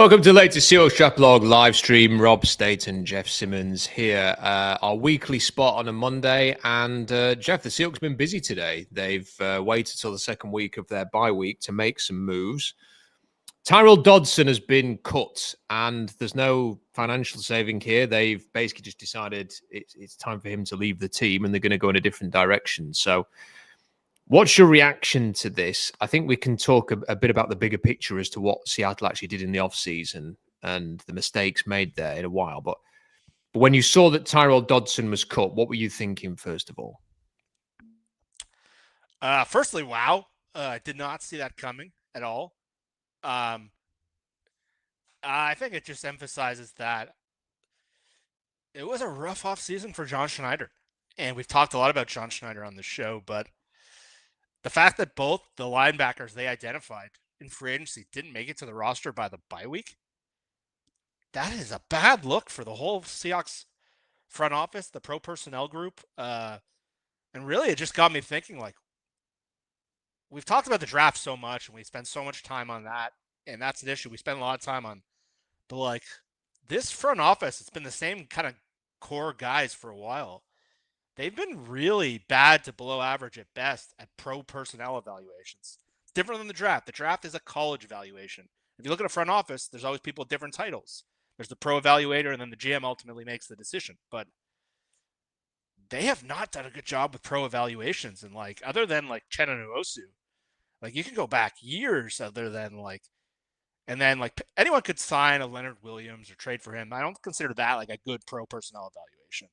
Welcome to the latest Seahawks Draft Blog live stream. Rob, Staton, Jeff Simmons here. Our weekly spot on a Monday. And Jeff, the Seahawks have been busy today. They've waited till the second week of their bye week to make some moves. Tyrell Dodson has been cut, and there's no financial saving here. They've basically just decided it's time for him to leave the team, and they're going to go in a different direction. So what's your reaction to this? I think we can talk a bit about the bigger picture as to what Seattle actually did in the offseason and the mistakes made there in a while. But when you saw that Tyrell Dodson was cut, what were you thinking, first of all? Firstly, wow. I did not see that coming at all. I think it just emphasizes that it was a rough offseason for John Schneider. And we've talked a lot about John Schneider on the show, but the fact that both the linebackers they identified in free agency didn't make it to the roster by the bye week, that is a bad look for the whole Seahawks front office, the pro personnel group. And really, it just got me thinking, like, we've talked about the draft so much and we spend so much time on that. And that's an issue we spend a lot of time on. But, like, this front office, it's been the same kind of core guys for a while. They've been really bad to below average at best at pro personnel evaluations. It's different than the draft. The draft is a college evaluation. If you look at a front office, there's always people with different titles. There's the pro evaluator, and then the GM ultimately makes the decision. But they have not done a good job with pro evaluations. And, like, other than, like, Chenna Nwosu, like, you can go back years other than, like, and then, like, anyone could sign a Leonard Williams or trade for him. I don't consider that, like, a good pro personnel evaluation.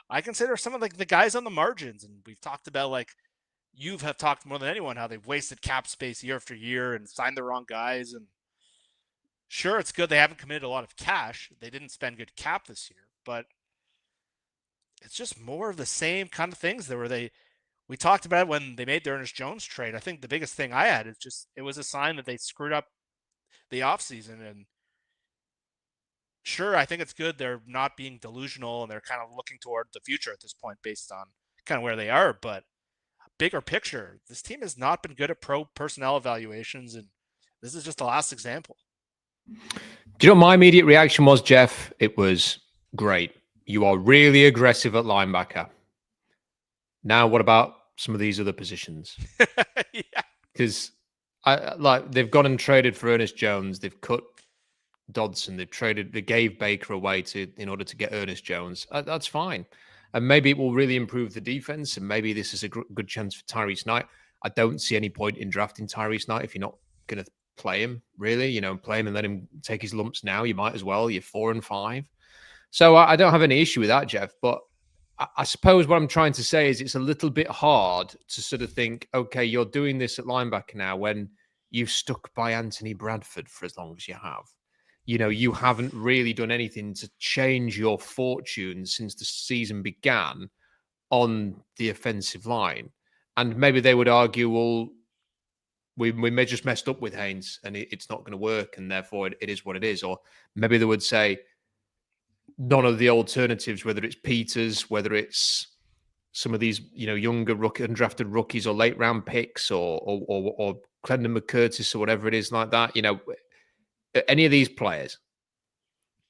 I consider some of, like, the guys on the margins, and we've talked about, like, you have talked more than anyone how they've wasted cap space year after year and signed the wrong guys. And sure, it's good they haven't committed a lot of cash. They didn't spend good cap this year, but it's just more of the same kind of things we talked about when they made the Ernest Jones trade. I think the biggest thing I had is just it was a sign that they screwed up the offseason. And sure, I think it's good they're not being delusional and they're kind of looking toward the future at this point based on kind of where they are. But bigger picture, this team has not been good at pro personnel evaluations, and this is just the last example. Do you know what my immediate reaction was, Jeff? It was great. You are really aggressive at linebacker. Now, what about some of these other positions? Yeah. Because they've gone and traded for Ernest Jones. They've cut Dodson. They gave Baker away in order to get Ernest Jones. That's fine. And maybe it will really improve the defense. And maybe this is a good chance for Tyrese Knight. I don't see any point in drafting Tyrese Knight if you're not going to play him, really. Play him and let him take his lumps now. You might as well. You're 4-5. So I don't have any issue with that, Jeff. But I suppose what I'm trying to say is it's a little bit hard to sort of think, okay, you're doing this at linebacker now when you've stuck by Anthony Bradford for as long as you have. You haven't really done anything to change your fortune since the season began on the offensive line. And maybe they would argue, well, we may just messed up with Haynes and it's not going to work, and therefore it is what it is. Or maybe they would say none of the alternatives, whether it's Peters, whether it's some of these, younger undrafted rookies or late round picks or Clendon McCurtis or whatever it is like that, any of these players,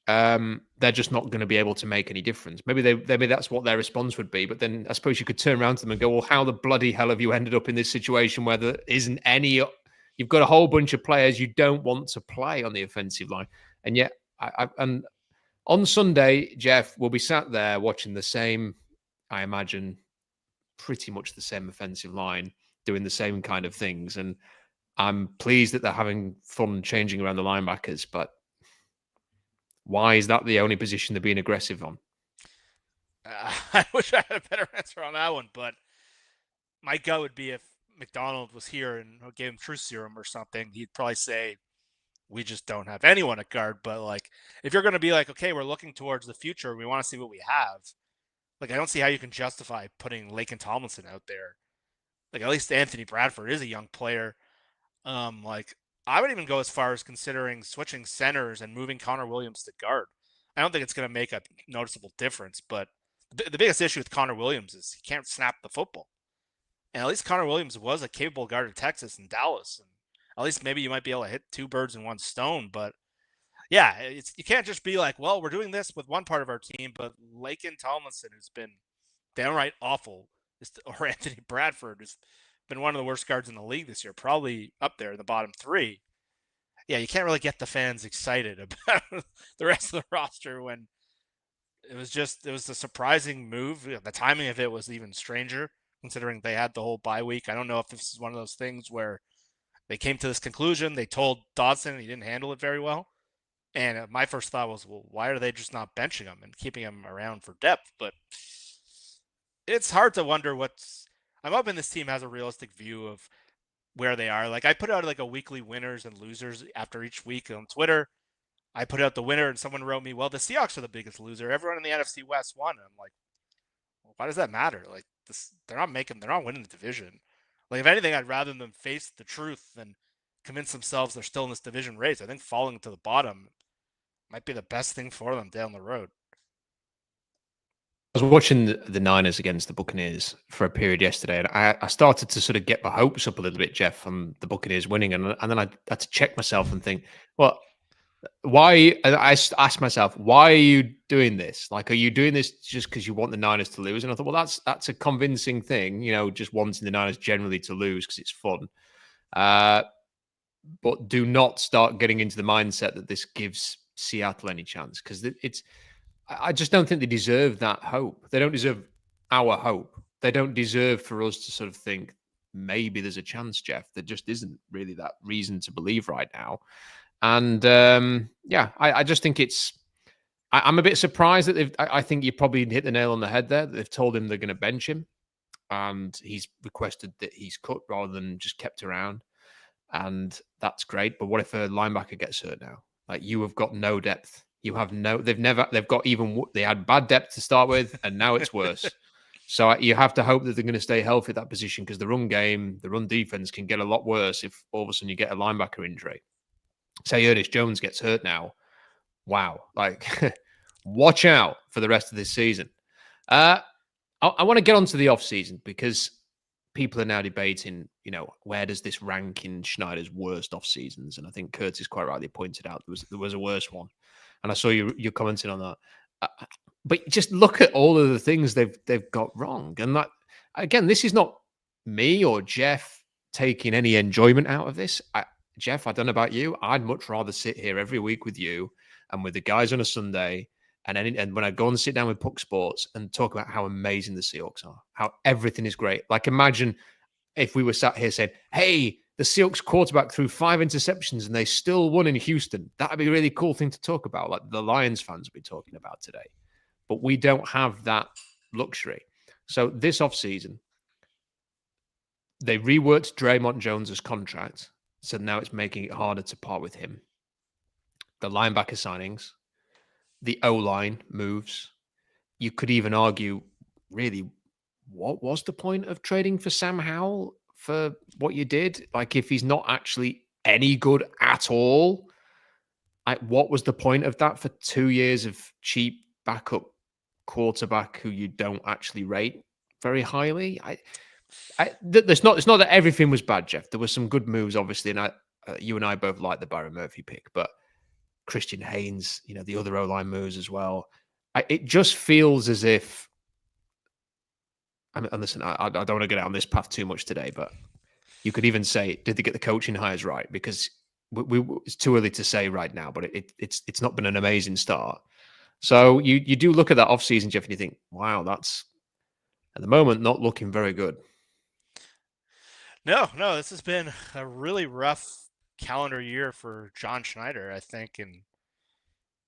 they're just not going to be able to make any difference. Maybe that's what their response would be. But then I suppose you could turn around to them and go, well, how the bloody hell have you ended up in this situation where there isn't any? You've got a whole bunch of players you don't want to play on the offensive line. And yet, and on Sunday, Jeff, we'll be sat there watching the same, I imagine, pretty much the same offensive line doing the same kind of things. And I'm pleased that they're having fun changing around the linebackers, but why is that the only position they're being aggressive on? I wish I had a better answer on that one, but my gut would be if McDonald was here and gave him truth serum or something, he'd probably say, we just don't have anyone at guard. But, like, if you're going to be like, okay, we're looking towards the future, we want to see what we have. Like, I don't see how you can justify putting Laken Tomlinson out there. Like, at least Anthony Bradford is a young player. Like, I would even go as far as considering switching centers and moving Connor Williams to guard. I don't think it's going to make a noticeable difference, but the biggest issue with Connor Williams is he can't snap the football. And at least Connor Williams was a capable guard at Texas and Dallas. And at least maybe you might be able to hit two birds in one stone. But yeah, you can't just be like, well, we're doing this with one part of our team, but Lakin Tomlinson, who's been downright awful, or Anthony Bradford, who's been one of the worst guards in the league this year, probably up there in the bottom three. Yeah, you can't really get the fans excited about the rest of the roster when it was a surprising move. The timing of it was even stranger, considering they had the whole bye week. I don't know if this is one of those things where they came to this conclusion. They told Dodson he didn't handle it very well. And my first thought was, well, why are they just not benching him and keeping him around for depth? But it's hard to wonder I'm hoping this team has a realistic view of where they are. Like I put out like a weekly winners and losers after each week on Twitter. I put out the winner and someone wrote me, well, the Seahawks are the biggest loser. Everyone in the NFC West won. And I'm like, well, why does that matter? Like they're not winning the division. Like if anything, I'd rather them face the truth than convince themselves they're still in this division race. I think falling to the bottom might be the best thing for them down the road. I was watching the Niners against the Buccaneers for a period yesterday, and I started to sort of get my hopes up a little bit, Jeff, from the Buccaneers winning, and then I had to check myself and think, well, why? I asked myself, why are you doing this? Like, are you doing this just because you want the Niners to lose? And I thought, well, that's a convincing thing, just wanting the Niners generally to lose because it's fun. But do not start getting into the mindset that this gives Seattle any chance, because I just don't think they deserve that hope. They don't deserve our hope. They don't deserve for us to sort of think maybe there's a chance, Jeff. There just isn't really that reason to believe right now. And I just think I'm a bit surprised that I think you probably hit the nail on the head there. They've told him they're going to bench him, and he's requested that he's cut rather than just kept around. And that's great. But what if a linebacker gets hurt now? Like, you have got no depth. They had bad depth to start with, and now it's worse. So you have to hope that they're going to stay healthy at that position, because the run defense can get a lot worse if all of a sudden you get a linebacker injury. Say Ernest Jones gets hurt now. Wow. Like, watch out for the rest of this season. I want to get onto the offseason, because people are now debating, where does this rank in Schneider's worst off seasons? And I think Curtis quite rightly pointed out there was a worse one. And I saw you commenting on that. But just look at all of the things they've got wrong. And that, again, this is not me or Jeff taking any enjoyment out of this. Jeff, I don't know about you. I'd much rather sit here every week with you and with the guys on a Sunday, and when I go and sit down with Puck Sports and talk about how amazing the Seahawks are, how everything is great. Like, imagine if we were sat here saying, hey, the Seahawks quarterback threw 5 interceptions and they still won in Houston. That'd be a really cool thing to talk about, like the Lions fans will be talking about today. But we don't have that luxury. So this offseason, they reworked Draymond Jones's contract, so now it's making it harder to part with him. The linebacker signings, the O-line moves. You could even argue, really, what was the point of trading for Sam Howell for what you did? Like, if he's not actually any good at all, what was the point of that for 2 years of cheap backup quarterback who you don't actually rate very highly? It's not that everything was bad, Jeff. There were some good moves, obviously, and you and I both like the Byron Murphy pick, but Christian Haynes, the other O-line moves as well. It just feels as if, and listen, I don't want to get out on this path too much today, but you could even say, did they get the coaching hires right? Because it's too early to say right now, but it's not been an amazing start. So you do look at that offseason, Jeff, and you think, wow, that's at the moment not looking very good. No, this has been a really rough calendar year for John Schneider, I think, and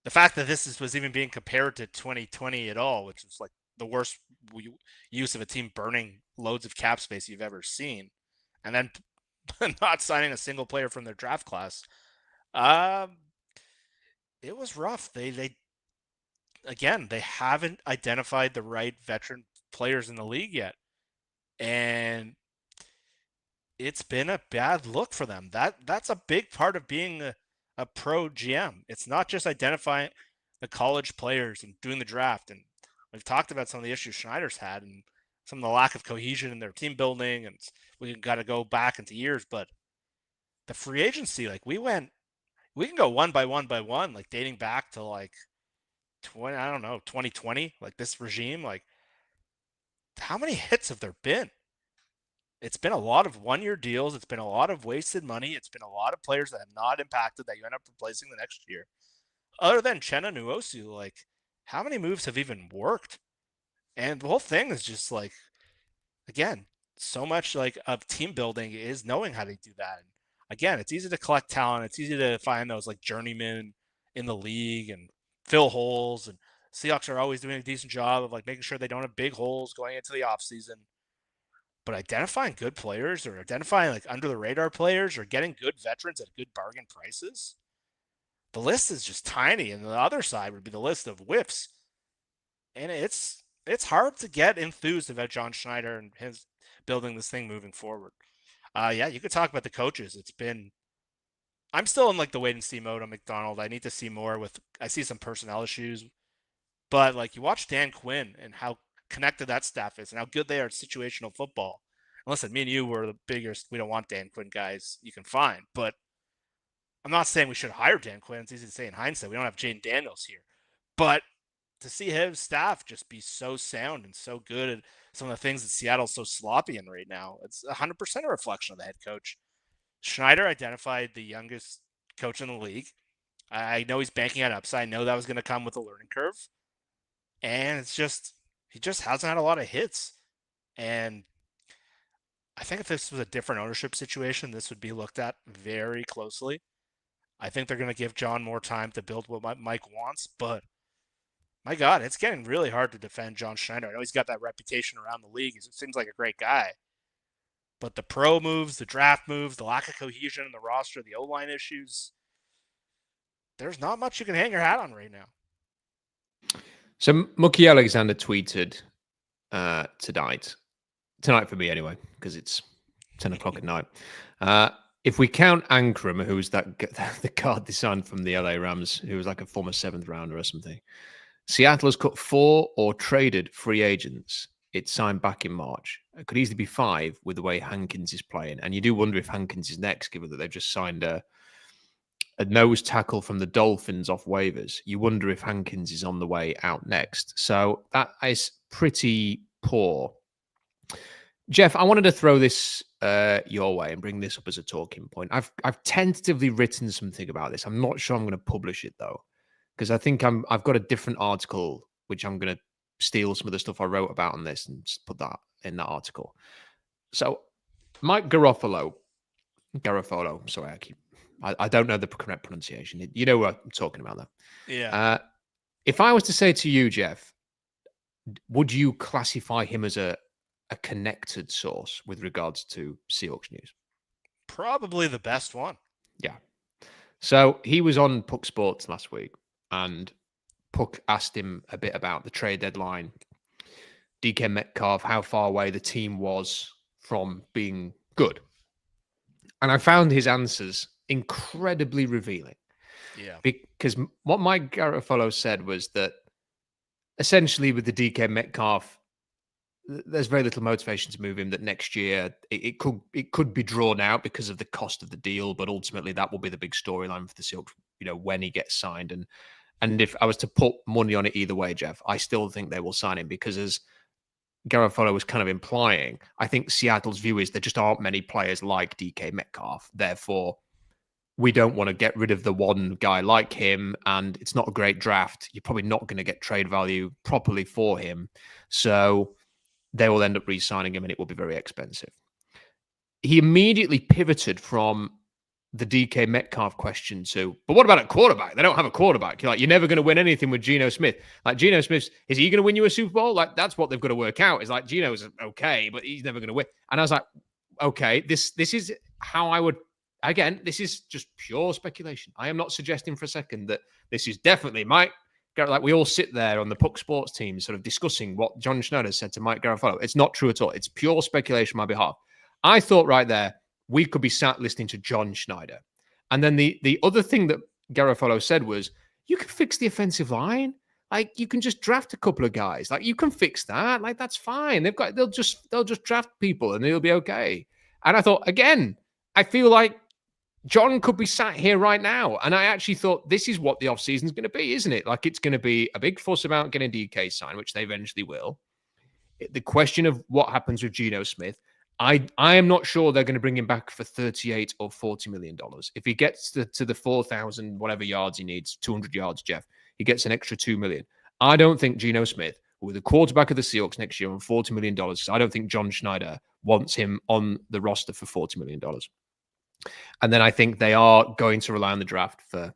the fact that this was even being compared to 2020 at all, which was like the worst use of a team burning loads of cap space you've ever seen, and then not signing a single player from their draft class, it was rough. They haven't identified the right veteran players in the league yet, and it's been a bad look for them. That's a big part of being a pro GM. It's not just identifying the college players and doing the draft. And we've talked about some of the issues Schneider's had and some of the lack of cohesion in their team building. And we got to go back into years. But the free agency, like, we went we can go one by one, like dating back to like 2020, like this regime. Like, how many hits have there been? It's been a lot of one-year deals. It's been a lot of wasted money. It's been a lot of players that have not impacted that you end up replacing the next year. Other than Chenna Nwosu, like, how many moves have even worked? And the whole thing is just like, again, so much like of team building is knowing how to do that. And again, it's easy to collect talent. It's easy to find those like journeymen in the league and fill holes. And Seahawks are always doing a decent job of like making sure they don't have big holes going into the offseason. But identifying good players or identifying like under the radar players or getting good veterans at good bargain prices, the list is just tiny. And the other side would be the list of whiffs. And it's hard to get enthused about John Schneider and his building this thing moving forward. Yeah, you could talk about the coaches. I'm still in like the wait and see mode on McDonald. I need to see more I see some personnel issues, but like you watch Dan Quinn and how connected that staff is and how good they are at situational football. And listen, me and you were the biggest, we don't want Dan Quinn guys you can find, but I'm not saying we should hire Dan Quinn. It's easy to say in hindsight. We don't have Jaden Daniels here, but to see his staff just be so sound and so good at some of the things that Seattle's so sloppy in right now, it's 100% a reflection of the head coach. Schneider identified the youngest coach in the league. I know he's banking on upside. I know that was going to come with a learning curve. And he just hasn't had a lot of hits. And I think if this was a different ownership situation, this would be looked at very closely. I think they're going to give John more time to build what Mike wants, but my God, it's getting really hard to defend John Schneider. I know he's got that reputation around the league. It seems like a great guy. But the pro moves, the draft moves, the lack of cohesion in the roster, the O-line issues, there's not much you can hang your hat on right now. So Mookie Alexander tweeted tonight for me anyway, because it's 10 o'clock at night. If we count Ankrum, who's the guard they signed from the LA Rams, who was like a former 7th rounder or something, Seattle has cut 4 or traded free agents it signed back in March. It could easily be 5 with the way Hankins is playing. And you do wonder if Hankins is next, given that they've just signed a nose tackle from the Dolphins off waivers. You wonder if Hankins is on the way out next. So that is pretty poor. Jeff, I wanted to throw this your way and bring this up as a talking point. I've tentatively written something about this. I'm not sure I'm going to publish it, though, because I think I've got a different article, which I'm going to steal some of the stuff I wrote about on this and just put that in that article. So Mike Garofalo, sorry, I don't know the correct pronunciation. You know what I'm talking about, though. Yeah. If I was to say to you, Jeff, would you classify him as a connected source with regards to Seahawks news? Probably the best one. Yeah. So he was on Puck Sports last week, and Puck asked him a bit about the trade deadline, DK Metcalf, how far away the team was from being good. And I found his answers incredibly revealing. Yeah. Because what Mike Garofalo said was that essentially with the DK Metcalf, there's very little motivation to move him, that next year it could be drawn out because of the cost of the deal, but ultimately that will be the big storyline for the Seahawks, when he gets signed. And if I was to put money on it either way, Jeff, I still think they will sign him, because as Garofalo was kind of implying, I think Seattle's view is there just aren't many players like DK Metcalf. Therefore, we don't want to get rid of the one guy like him, and it's not a great draft. You're probably not going to get trade value properly for him. So they will end up re-signing him, and it will be very expensive. He immediately pivoted from the DK Metcalf question to, but what about a quarterback? They don't have a quarterback. You're never going to win anything with Geno Smith. Like, Geno Smith, is he going to win you a Super Bowl? Like, that's what they've got to work out. Is like, Geno's okay, but he's never going to win. And I was like, okay, this is how I would, again, this is just pure speculation. I am not suggesting for a second that this is definitely Mike. Like, we all sit there on the Puck Sports team sort of discussing what John Schneider said to Mike Garofalo. It's not true at all. It's pure speculation on my behalf. I thought right there, we could be sat listening to John Schneider. And then the other thing that Garofalo said was, you can fix the offensive line. Like, you can just draft a couple of guys. Like, you can fix that. Like, that's fine. They'll just draft people and it'll be okay. And I thought, again, I feel like John could be sat here right now. And I actually thought this is what the offseason is going to be, isn't it? Like it's going to be a big fuss about getting DK signed, which they eventually will. The question of what happens with Geno Smith, I am not sure they're going to bring him back for $38 or $40 million. If he gets to the 4,000, whatever yards he needs, 200 yards, Jeff, he gets an extra $2 million. I don't think Geno Smith, with the quarterback of the Seahawks next year on $40 million, I don't think John Schneider wants him on the roster for $40 million. And then I think they are going to rely on the draft for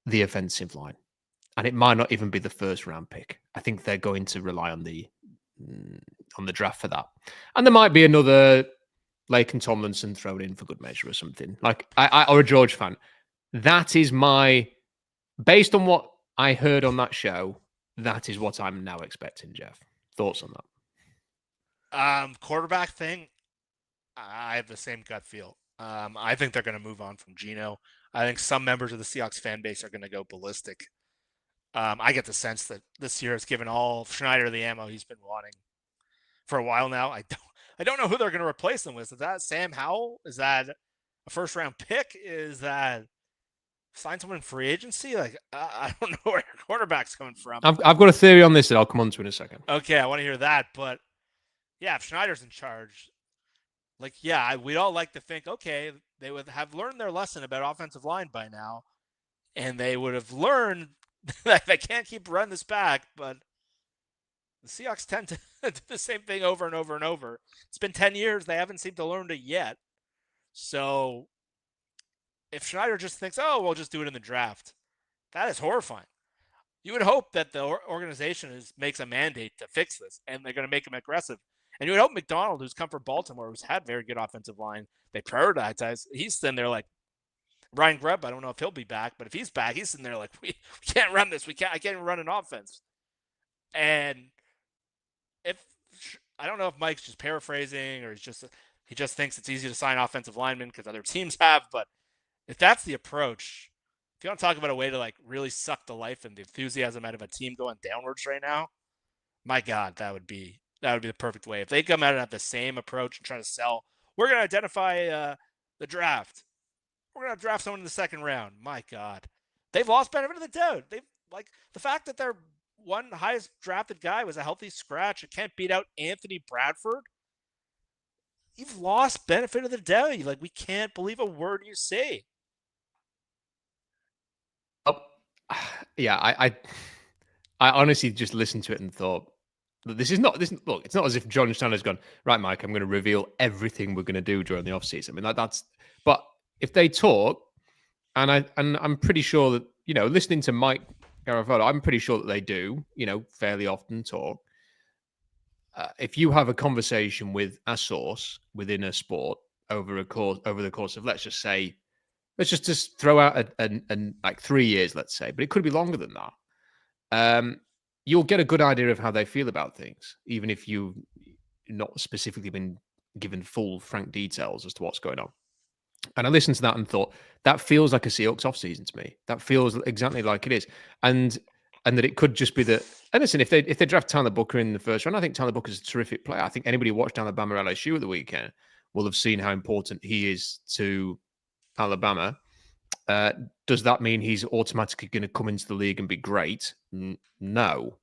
the offensive line. And it might not even be the first round pick. I think they're going to rely on the draft for that. And there might be another Laken Tomlinson thrown in for good measure or something. Like or a George fan. That is based on what I heard on that show, that is what I'm now expecting, Jeff. Thoughts on that? Quarterback thing, I have the same gut feel. I think they're going to move on from Geno. I think some members of the Seahawks fan base are going to go ballistic. I get the sense that this year has given all Schneider the ammo he's been wanting for a while now. I don't know who they're going to replace them with. Is that Sam Howell? Is that a first round pick? Is that sign someone in free agency? Like I don't know where your quarterback's coming from. I've got a theory on this that I'll come on to in a second. Okay, I want to hear that. But yeah, if Schneider's in charge, like we'd all like to think, okay, they would have learned their lesson about offensive line by now, and they would have learned that they can't keep running this back. But the Seahawks tend to do the same thing over and over and over. It's been 10 years. They haven't seemed to learn it yet. So if Schneider just thinks, oh, we'll just do it in the draft, that is horrifying. You would hope that the organization makes a mandate to fix this, and they're going to make him aggressive. And you would hope McDonald, who's come from Baltimore, who's had very good offensive line, they prioritize. He's sitting there like, Ryan Grubb, I don't know if he'll be back, but if he's back, he's sitting there like, we can't run this. I can't even run an offense. And I don't know if Mike's just paraphrasing or he just thinks it's easy to sign offensive linemen because other teams have, but if that's the approach, if you want to talk about a way to like really suck the life and the enthusiasm out of a team going downwards right now, my God, that would be the perfect way. If they come out and have the same approach and try to sell, we're going to identify the draft. We're going to draft someone in the second round. My God, they've lost benefit of the doubt. They've like the fact that their one highest drafted guy was a healthy scratch and can't beat out Anthony Bradford. You've lost benefit of the doubt. Like, we can't believe a word you say. Yeah, I honestly just listened to it and thought, look, it's not as if John Schneider's gone, right, Mike, I'm going to reveal everything we're going to do during the offseason. I mean, but if they talk, and I'm pretty sure that, listening to Mike Garafolo, I'm pretty sure that they do, fairly often talk. If you have a conversation with a source within a sport over the course of, let's just throw out like 3 years, let's say, but it could be longer than that. You'll get a good idea of how they feel about things, even if you've not specifically been given full, frank details as to what's going on. And I listened to that and thought, that feels like a Seahawks offseason to me. That feels exactly like it is. And that it could just be that. And listen, if they draft Tyler Booker in the first round, I think Tyler Booker's a terrific player. I think anybody who watched Alabama LSU at the weekend will have seen how important he is to Alabama. Does that mean he's automatically going to come into the league and be great? No.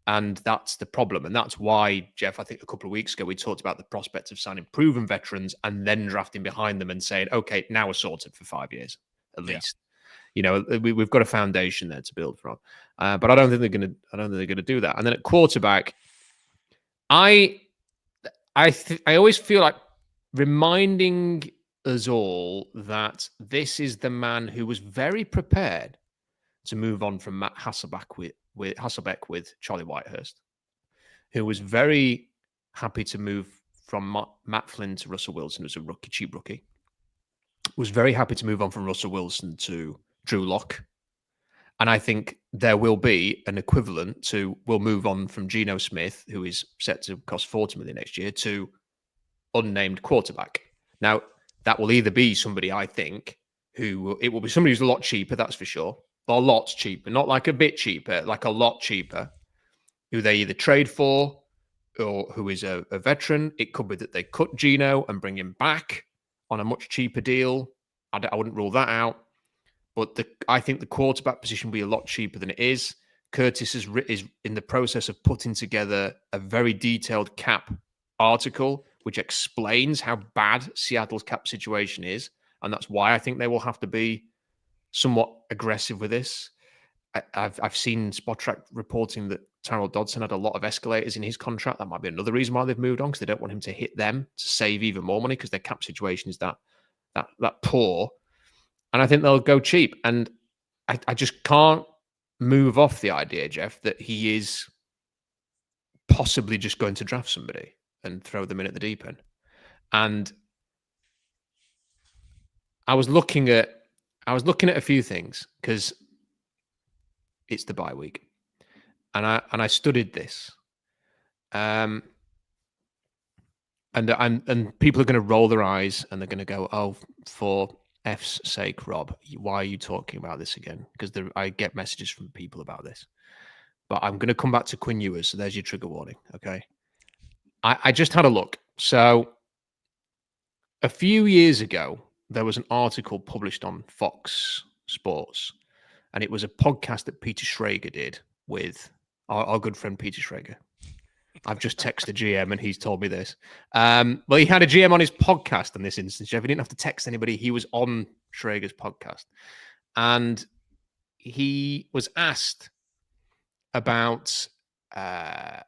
And that's the problem. And that's why, Jeff, I think a couple of weeks ago, we talked about the prospect of signing proven veterans and then drafting behind them and saying, okay, now we're sorted for 5 years, at least. We've got a foundation there to build from. But I don't think they're going to do that. And then at quarterback, I always feel like reminding us all that this is the man who was very prepared to move on from Matt Hasselbeck with Charlie Whitehurst, who was very happy to move from Matt Flynn to Russell Wilson as a cheap rookie, was very happy to move on from Russell Wilson to Drew Lock. And I think there will be an equivalent to, we'll move on from Geno Smith, who is set to cost $40 million next year, to unnamed quarterback. Now, that will either be somebody, I think, it will be somebody who's a lot cheaper, that's for sure. A lot cheaper, not like a bit cheaper, like a lot cheaper, who they either trade for or who is a veteran. It could be that they cut Geno and bring him back on a much cheaper deal I wouldn't rule that out. But I think the quarterback position will be a lot cheaper than it is. Curtis is in the process of putting together a very detailed cap article which explains how bad Seattle's cap situation is. And that's why I think they will have to be somewhat aggressive with this. I've seen Spotrac reporting that Tyrell Dodson had a lot of escalators in his contract. That might be another reason why they've moved on, because they don't want him to hit them to save even more money, because their cap situation is that poor. And I think they'll go cheap. And I just can't move off the idea, Jeff, that he is possibly just going to draft somebody and throw them in at the deep end. And I was looking at a few things, because it's the bye week, and I studied this, and people are going to roll their eyes and they're going to go, "Oh, for F's sake, Rob, why are you talking about this again?" Because I get messages from people about this. But I'm going to come back to Quinn Ewers, so there's your trigger warning. Okay, I just had a look. So a few years ago, there was an article published on Fox Sports, and it was a podcast that Peter Schrager did with our good friend Peter Schrager. I've just texted GM and he's told me this. Well, he had a GM on his podcast in this instance, Jeff. He didn't have to text anybody. He was on Schrager's podcast. And he was asked about the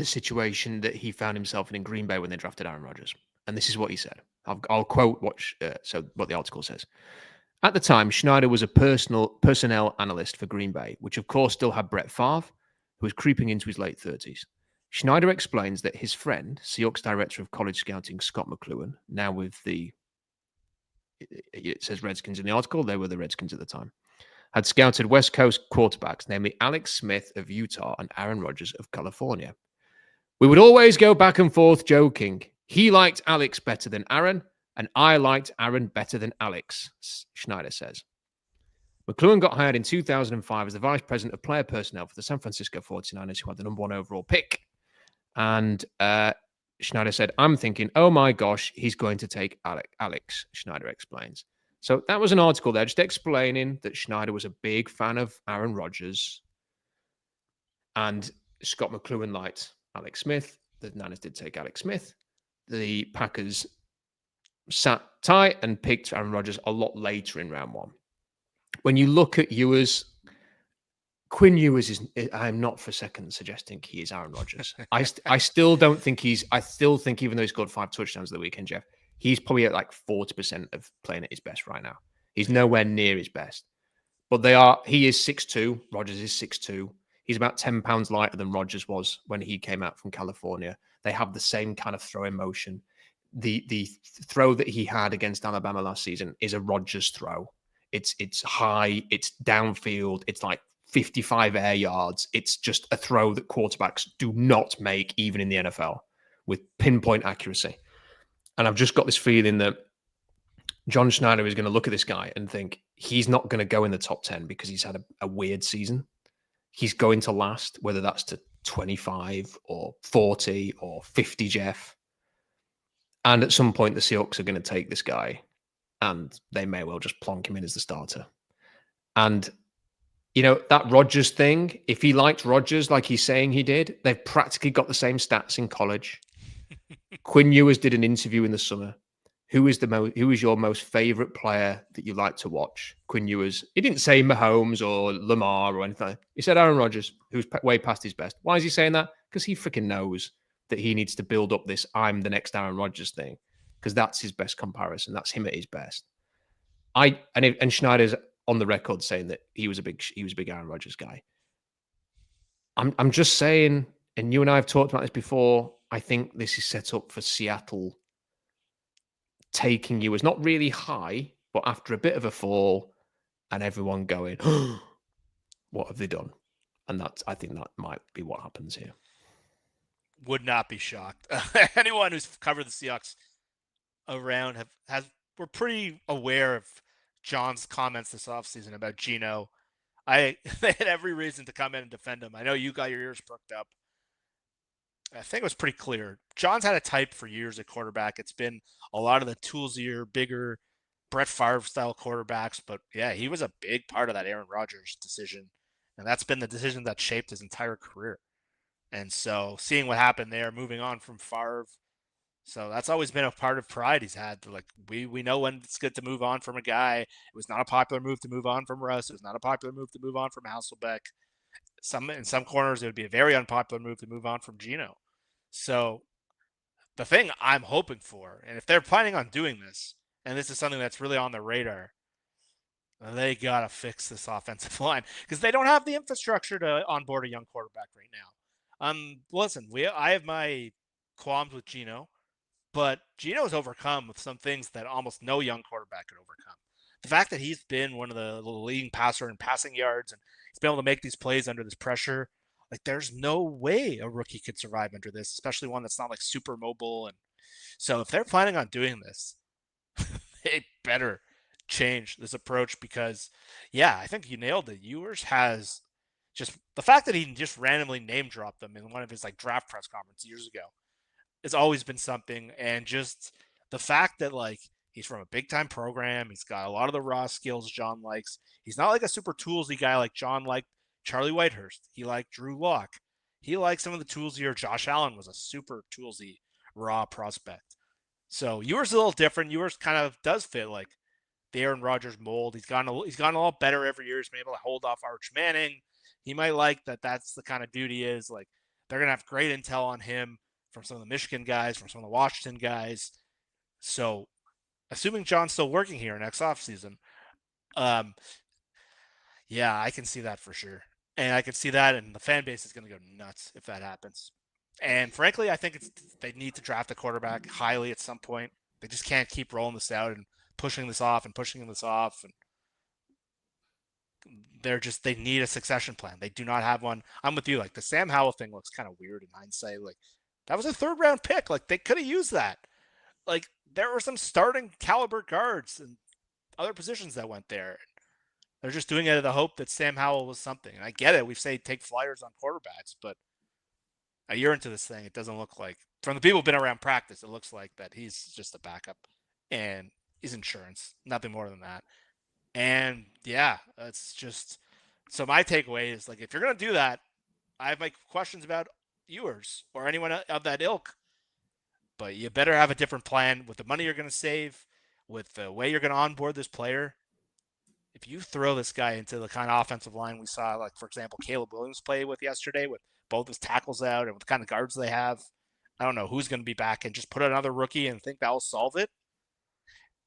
situation that he found himself in Green Bay when they drafted Aaron Rodgers. And this is what he said. I'll quote what the article says. At the time, Schneider was a personnel analyst for Green Bay, which of course still had Brett Favre, who was creeping into his late 30s. Schneider explains that his friend, Seahawks director of college scouting Scott McCloughan, now with it says Redskins in the article, they were the Redskins at the time, had scouted West Coast quarterbacks, namely Alex Smith of Utah and Aaron Rodgers of California. We would always go back and forth joking. He liked Alex better than Aaron, and I liked Aaron better than Alex, Schneider says. McCloughan got hired in 2005 as the vice president of player personnel for the San Francisco 49ers, who had the number 1 overall pick. And Schneider said, I'm thinking, oh my gosh, he's going to take Alex, Schneider explains. So that was an article there just explaining that Schneider was a big fan of Aaron Rodgers, and Scott McCloughan liked Alex Smith. The Niners did take Alex Smith. The Packers sat tight and picked Aaron Rodgers a lot later in round 1. When you look at Ewers, Quinn Ewers I'm not for a second suggesting he is Aaron Rodgers. I still don't think I still think, even though he scored 5 touchdowns the weekend, Jeff, he's probably at like 40% of playing at his best right now. He's nowhere near his best. But he is 6'2". Rodgers is 6'2". He's about 10 pounds lighter than Rodgers was when he came out from California. They have the same kind of throwing motion. The throw that he had against Alabama last season is a Rodgers throw. It's high, it's downfield, it's like 55 air yards. It's just a throw that quarterbacks do not make, even in the NFL, with pinpoint accuracy. And I've just got this feeling that John Schneider is going to look at this guy and think he's not going to go in the top 10 because he's had a weird season. He's going to last, whether that's to 25 or 40 or 50, Jeff. And at some point, the Seahawks are going to take this guy, and they may well just plonk him in as the starter. And, you know, that Rodgers thing, if he liked Rodgers like he's saying he did, they've practically got the same stats in college. Quinn Ewers did an interview in the summer. Who is your most favorite player that you like to watch? Quinn Ewers. He didn't say Mahomes or Lamar or anything. He said Aaron Rodgers, who's way past his best. Why is he saying that? Because he freaking knows that he needs to build up this I'm the next Aaron Rodgers thing, because that's his best comparison. That's him at his best. And Schneider's on the record saying that he was a big Aaron Rodgers guy. I'm just saying, and you and I have talked about this before, I think this is set up for Seattle taking Ewers, not really high, but after a bit of a fall, and everyone going, oh, what have they done? And I think that might be what happens here. Would not be shocked. Anyone who's covered the Seahawks around we're pretty aware of John's comments this offseason about Geno. They had every reason to come in and defend him. I know you got your ears perked up. I think it was pretty clear. John's had a type for years at quarterback. It's been a lot of the toolsier, bigger, Brett Favre style quarterbacks. But yeah, he was a big part of that Aaron Rodgers decision. And that's been the decision that shaped his entire career. And so seeing what happened there, moving on from Favre. So that's always been a part of pride he's had. Like we know when it's good to move on from a guy. It was not a popular move to move on from Russ. It was not a popular move to move on from Hasselbeck. In some corners, it would be a very unpopular move to move on from Geno. So the thing I'm hoping for, and if they're planning on doing this, and this is something that's really on their radar, they gotta fix this offensive line because they don't have the infrastructure to onboard a young quarterback right now. Listen, I have my qualms with Geno, but Geno's overcome with some things that almost no young quarterback could overcome. The fact that he's been one of the leading passer in passing yards and he's been able to make these plays under this pressure, like there's no way a rookie could survive under this, especially one that's not like super mobile. And so if they're planning on doing this, they better change this approach because, yeah, I think you nailed it. Ewers has just the fact that he just randomly name dropped them in one of his like draft press conferences years ago has always been something. And just the fact that like he's from a big time program, he's got a lot of the raw skills John likes. He's not like a super toolsy guy like John liked Charlie Whitehurst. He liked Drew Lock. He liked some of the toolsier. Josh Allen was a super toolsy raw prospect. So Ewers is a little different. Ewers kind of does fit like the Aaron Rodgers mold. He's gotten a lot better every year. He's been able to hold off Arch Manning. He might like that. That's the kind of dude he is. Like they're gonna have great intel on him from some of the Michigan guys, from some of the Washington guys. So, assuming John's still working here next offseason, yeah, I can see that for sure. And I can see that, and the fan base is going to go nuts if that happens. And frankly, I think they need to draft a quarterback highly at some point. They just can't keep rolling this out and pushing this off and pushing this off. And they need a succession plan. They do not have one. I'm with you. Like the Sam Howell thing looks kind of weird in hindsight. Like that was a 3rd round pick. Like they could have used that. Like there were some starting caliber guards and other positions that went there. They're just doing it in the hope that Sam Howell was something. And I get it. We say take flyers on quarterbacks, but a year into this thing, it doesn't look like, from the people who've been around practice, it looks like that he's just a backup and he's insurance, nothing more than that. And yeah, it's just, so my takeaway is like, if you're going to do that, I have my questions about Ewers or anyone of that ilk, but you better have a different plan with the money you're going to save, with the way you're going to onboard this player. If you throw this guy into the kind of offensive line we saw, like, for example, Caleb Williams play with yesterday with both his tackles out and with the kind of guards they have, I don't know who's going to be back, and just put another rookie and think that will solve it.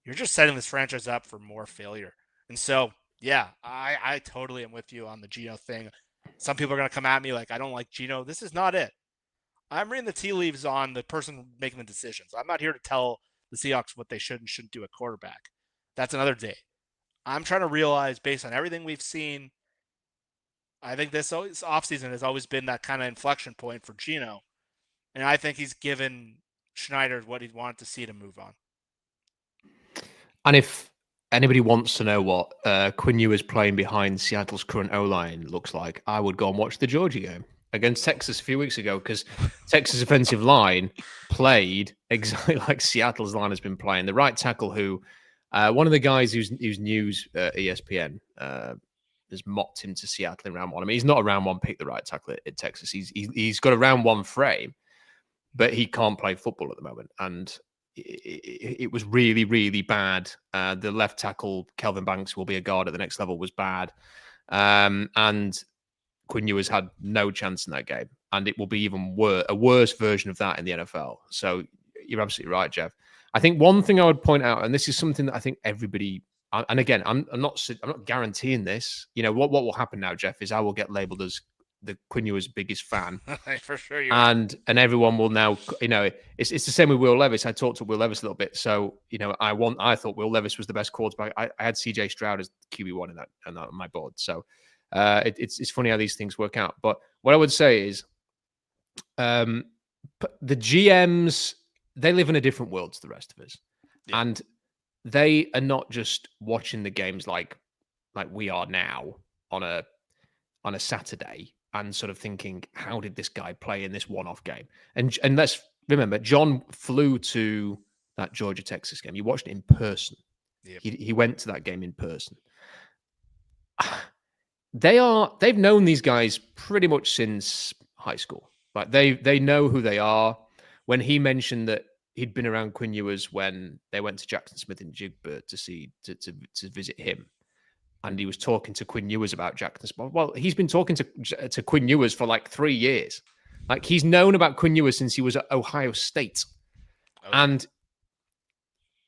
You're just setting this franchise up for more failure. And so, yeah, I totally am with you on the Geno thing. Some people are going to come at me like, I don't like Geno. This is not it. I'm reading the tea leaves on the person making the decisions. I'm not here to tell the Seahawks what they should and shouldn't do at quarterback. That's another day. I'm trying to realize, based on everything we've seen, I think this offseason has always been that kind of inflection point for Geno. And I think he's given Schneider what he wanted to see to move on. And if anybody wants to know what Quinn Ewers playing behind Seattle's current O-line looks like, I would go and watch the Georgia game against Texas a few weeks ago, because Texas offensive line played exactly like Seattle's line has been playing. The right tackle who, one of the guys who's news ESPN has mocked him to Seattle in round 1. I mean, he's not a round 1 pick, the right tackle at Texas. He's got a round 1 frame, but he can't play football at the moment. And it was really, really bad. The left tackle, Kelvin Banks, will be a guard at the next level, was bad. And Quinn Ewers had no chance in that game. And it will be even a worse version of that in the NFL. So you're absolutely right, Jeff. I think one thing I would point out, and this is something that I think everybody, and again, I'm not guaranteeing this. You know, what will happen now, Jeff, is I will get labeled as the Quinn Ewers' biggest fan. For sure. And everyone will now, you know, it's the same with Will Levis. I talked to Will Levis a little bit. So, you know, I thought Will Levis was the best quarterback. I had CJ Stroud as QB1 in that on my board. So it's funny how these things work out. But what I would say is the GMs, they live in a different world to the rest of us. Yeah. And they are not just watching the games like we are now on a Saturday. and sort of thinking, how did this guy play in this one-off game? And let's remember, John flew to that Georgia Texas game. You watched it in person. Yep. He went to that game in person. They've known these guys pretty much since high school. Like they know who they are. When he mentioned that he'd been around Quinn Ewers when they went to Jackson Smith and Jigba to visit him, and he was talking to Quinn Ewers about Jackson Smith. Well, he's been talking to Quinn Ewers for like 3 years. Like he's known about Quinn Ewers since he was at Ohio State. Oh, And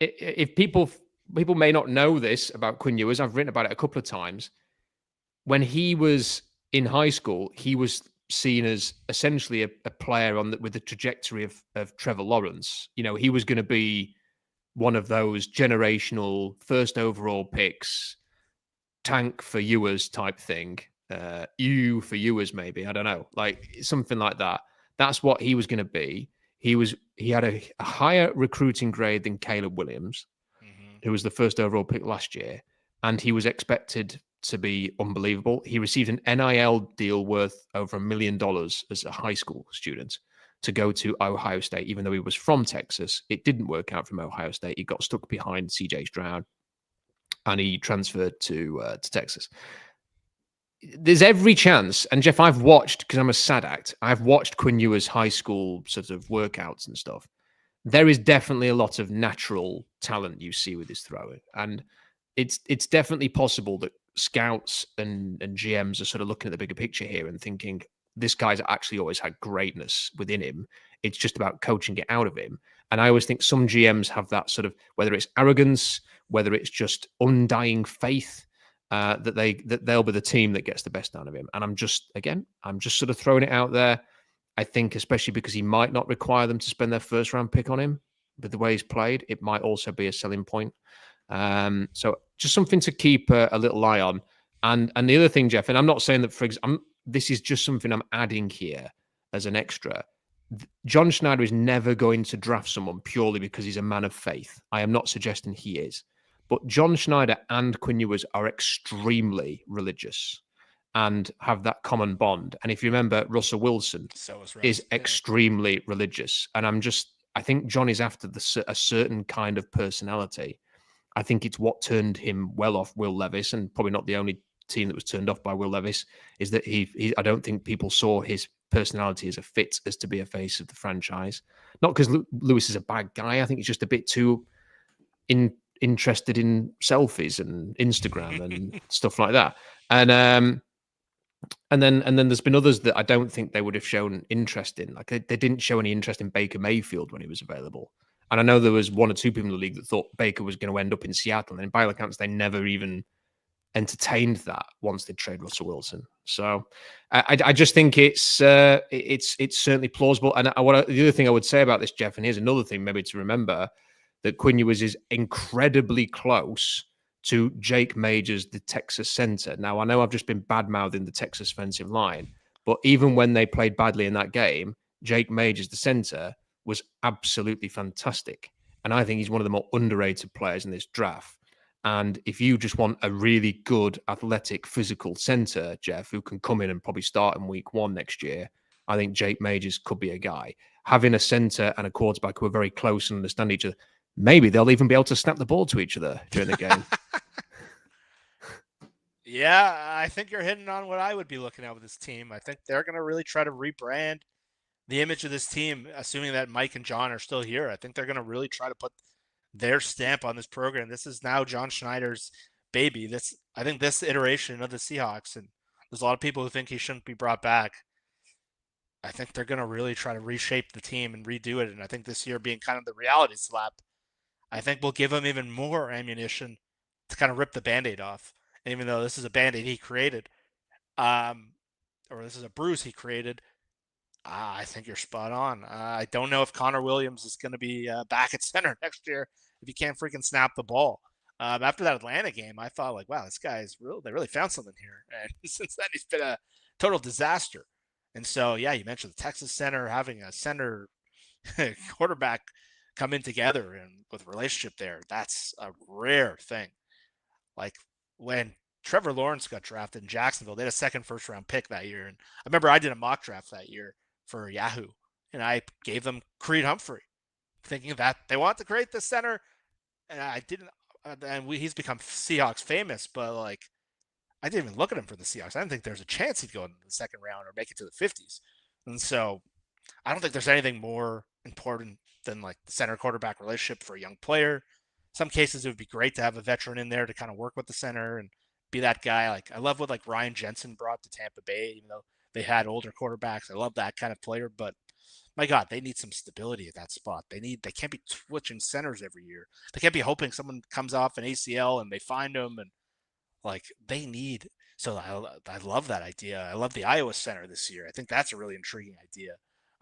if people may not know this about Quinn Ewers, I've written about it a couple of times. When he was in high school, he was seen as essentially a player with the trajectory of Trevor Lawrence. You know, he was going to be one of those generational first overall picks, tank for Ewers type thing. You for Ewers, maybe. I don't know, like something like that. That's what he was going to be. He had a higher recruiting grade than Caleb Williams, who was the first overall pick last year, and he was expected to be unbelievable. He received an NIL deal worth over $1 million as a high school student to go to Ohio State, even though he was from Texas. It didn't work out from Ohio State. He got stuck behind CJ Stroud, and he transferred to Texas. There's every chance, and Jeff, I've watched, because I'm a sad act, I've watched Quinn Ewers' high school sort of workouts and stuff. There is definitely a lot of natural talent you see with his throwing, and it's definitely possible that scouts and GMs are sort of looking at the bigger picture here and thinking this guy's actually always had greatness within him. It's just about coaching it out of him. And I always think some GMs have that sort of, whether it's arrogance, whether it's just undying faith, that they'll be the team that gets the best out of him. And I'm just sort of throwing it out there. I think especially because he might not require them to spend their first round pick on him, but the way he's played, it might also be a selling point. So just something to keep a little eye on. And the other thing, Jeff, and I'm not saying that for example, this is just something I'm adding here as an extra. John Schneider is never going to draft someone purely because he's a man of faith. I am not suggesting he is. But John Schneider and Quinn Ewers are extremely religious and have that common bond. And if you remember, Russell Wilson is extremely religious. And I think John is after a certain kind of personality. I think it's what turned him well off Will Levis, and probably not the only team that was turned off by Will Levis, is that I don't think people saw his personality as a fit as to be a face of the franchise. Not because Lewis is a bad guy. I think he's just a bit too interested in selfies and Instagram and stuff like that. And then there's been others that I don't think they would have shown interest in. Like they didn't show any interest in Baker Mayfield when he was available. And I know there was one or two people in the league that thought Baker was going to end up in Seattle. And by all accounts, they never even entertained that once they trade Russell Wilson. So I just think it's certainly plausible. And the other thing I would say about this, Jeff, and here's another thing maybe to remember, that Quinn Ewers is incredibly close to Jake Majors, the Texas center. Now, I know I've just been bad-mouthing the Texas offensive line, but even when they played badly in that game, Jake Majors, the center, was absolutely fantastic. And I think he's one of the more underrated players in this draft. And if you just want a really good, athletic, physical center, Jeff, who can come in and probably start in week 1 next year, I think Jake Majors could be a guy. Having a center and a quarterback who are very close and understand each other, maybe they'll even be able to snap the ball to each other during the game. Yeah, I think you're hitting on what I would be looking at with this team. I think they're going to really try to rebrand the image of this team, assuming that Mike and John are still here. I think they're going to really try to put their stamp on this program. This is now John Schneider's baby. I think this iteration of the Seahawks, and there's a lot of people who think he shouldn't be brought back. I think they're going to really try to reshape the team and redo it. And I think this year being kind of the reality slap, I think will give him even more ammunition to kind of rip the Band-Aid off. And even though this is a Band-Aid he created, or this is a bruise he created, I think you're spot on. I don't know if Connor Williams is going to be back at center next year if he can't freaking snap the ball. After that Atlanta game, I thought like, wow, this guy's they really found something here. And since then, he's been a total disaster. And so, yeah, you mentioned the Texas center, having a center quarterback come in together and with a relationship there. That's a rare thing. Like when Trevor Lawrence got drafted in Jacksonville. They had a second first round pick that year. And I remember I did a mock draft that year for Yahoo, and I gave them Creed Humphrey, thinking that they want to create the center. And I didn't, he's become Seahawks famous, but like, I didn't even look at him for the Seahawks. I didn't think there's a chance he'd go into the second round or make it to the 50s. And so I don't think there's anything more important than like the center quarterback relationship for a young player. Some cases it would be great to have a veteran in there to kind of work with the center and be that guy. Like I love what like Ryan Jensen brought to Tampa Bay, even though they had older quarterbacks. I love that kind of player, but my God, they need some stability at that spot. They can't be switching centers every year. They can't be hoping someone comes off an ACL and they find them, and like they need. So I love that idea. I love the Iowa center this year. I think that's a really intriguing idea.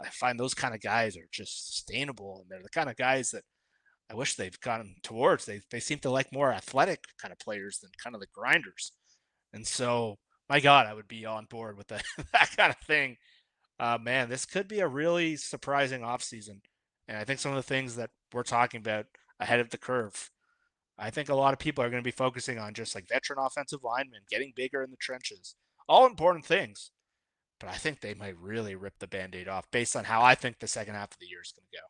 I find those kind of guys are just sustainable, and they're the kind of guys that I wish they've gotten towards. They seem to like more athletic kind of players than kind of the grinders. And so, my God, I would be on board with that, that kind of thing. Man, this could be a really surprising offseason. And I think some of the things that we're talking about ahead of the curve, I think a lot of people are going to be focusing on just like veteran offensive linemen, getting bigger in the trenches, all important things. But I think they might really rip the Band-Aid off based on how I think the second half of the year is going to go.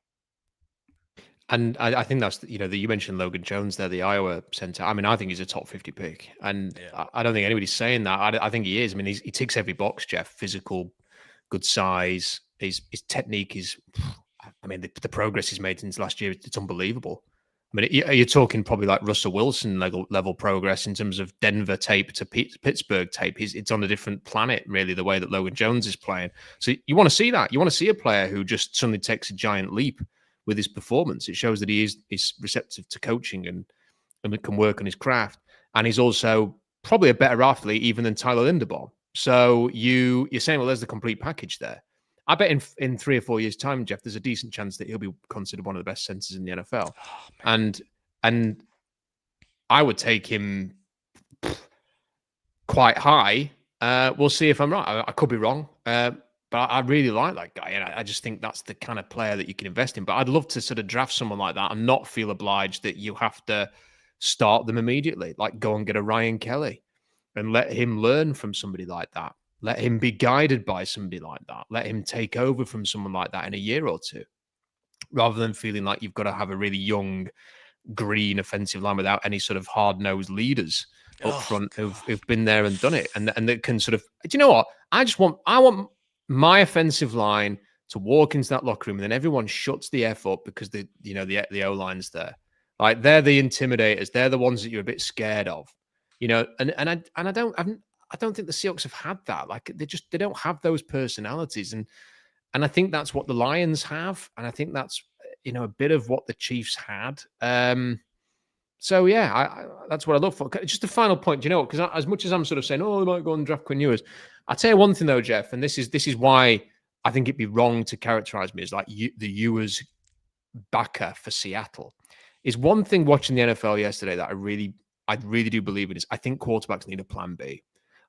And I think that's, you mentioned Logan Jones there, the Iowa center. I mean, I think he's a top 50 pick. And Yeah. I don't think anybody's saying that. I think he is. I mean, he ticks every box, Jeff. Physical, good size. His technique is, I mean, the progress he's made since last year, it's unbelievable. I mean, you're talking probably like Russell Wilson level progress in terms of Denver tape to Pittsburgh tape. It's on a different planet, really, the way that Logan Jones is playing. So you want to see that. You want to see a player who just suddenly takes a giant leap with his performance. It shows that he is receptive to coaching and can work on his craft. And he's also probably a better athlete even than Tyler Linderbaum. So you're saying, well, there's the complete package there. I bet in 3 or 4 years' time, Jeff, there's a decent chance that he'll be considered one of the best centers in the NFL. And I would take him quite high. We'll see if I'm right. I could be wrong. But I really like that guy, and I just think that's the kind of player that you can invest in. But I'd love to sort of draft someone like that and not feel obliged that you have to start them immediately. Like go and get a Ryan Kelly and let him learn from somebody like that. Let him be guided by somebody like that. Let him take over from someone like that in a year or two, rather than feeling like you've got to have a really young, green offensive line without any sort of hard-nosed leaders up front who've been there and done it, and that can sort of. Do you know what? I want my offensive line to walk into that locker room and then everyone shuts the F up because the O-line's there. Like they're the intimidators. They're the ones that you're a bit scared of, and I don't think the Seahawks have had that. Like they don't have those personalities. And I think that's what the Lions have. And I think that's, a bit of what the Chiefs had. So yeah, that's what I look for. Just a final point, because as much as I'm sort of saying, oh, they might go and draft Quinn Ewers, I'll tell you one thing though, Jeff, and this is why I think it'd be wrong to characterize me as like the Ewers backer for Seattle. Is one thing watching the NFL yesterday that I really do believe in is I think quarterbacks need a plan B.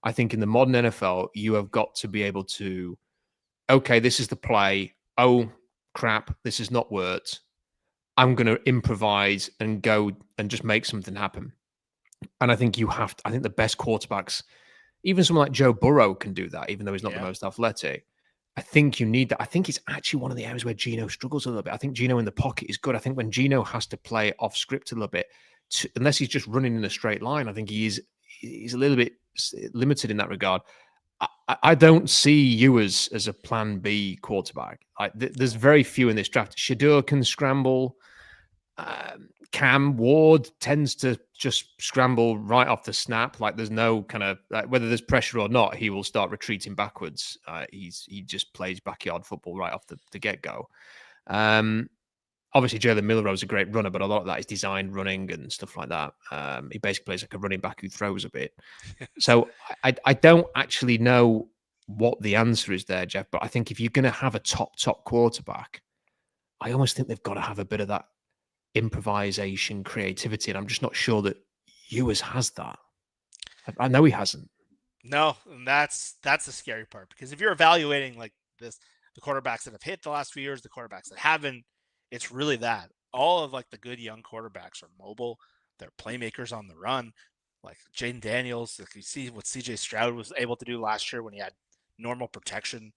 I think in the modern NFL, you have got to be able to, okay, this is the play. Oh crap, this has not worked. I'm going to improvise and go and just make something happen. And I think I think the best quarterbacks, even someone like Joe Burrow can do that, even though he's not the most athletic. I think you need that. I think it's actually one of the areas where Geno struggles a little bit. I think Geno in the pocket is good. I think when Geno has to play off script a little bit, unless he's just running in a straight line, I think he's a little bit limited in that regard. I don't see Ewers as a plan B quarterback. There's very few in this draft. Shedeur can scramble. Cam Ward tends to just scramble right off the snap. Like there's no kind of whether there's pressure or not, he will start retreating backwards. He just plays backyard football right off the get go. Obviously, Jalen Milroe is a great runner, but a lot of that is designed running and stuff like that. He basically plays like a running back who throws a bit. So I don't actually know what the answer is there, Jeff. But I think if you're going to have a top quarterback, I almost think they've got to have a bit of that improvisation, creativity, and I'm just not sure that Ewers has that. I know he hasn't. No, and that's the scary part, because if you're evaluating like this, the quarterbacks that have hit the last few years, the quarterbacks that haven't, it's really that all of like the good young quarterbacks are mobile. They're playmakers on the run. like Jaden Daniels. Like you see what CJ Stroud was able to do last year when he had normal protection.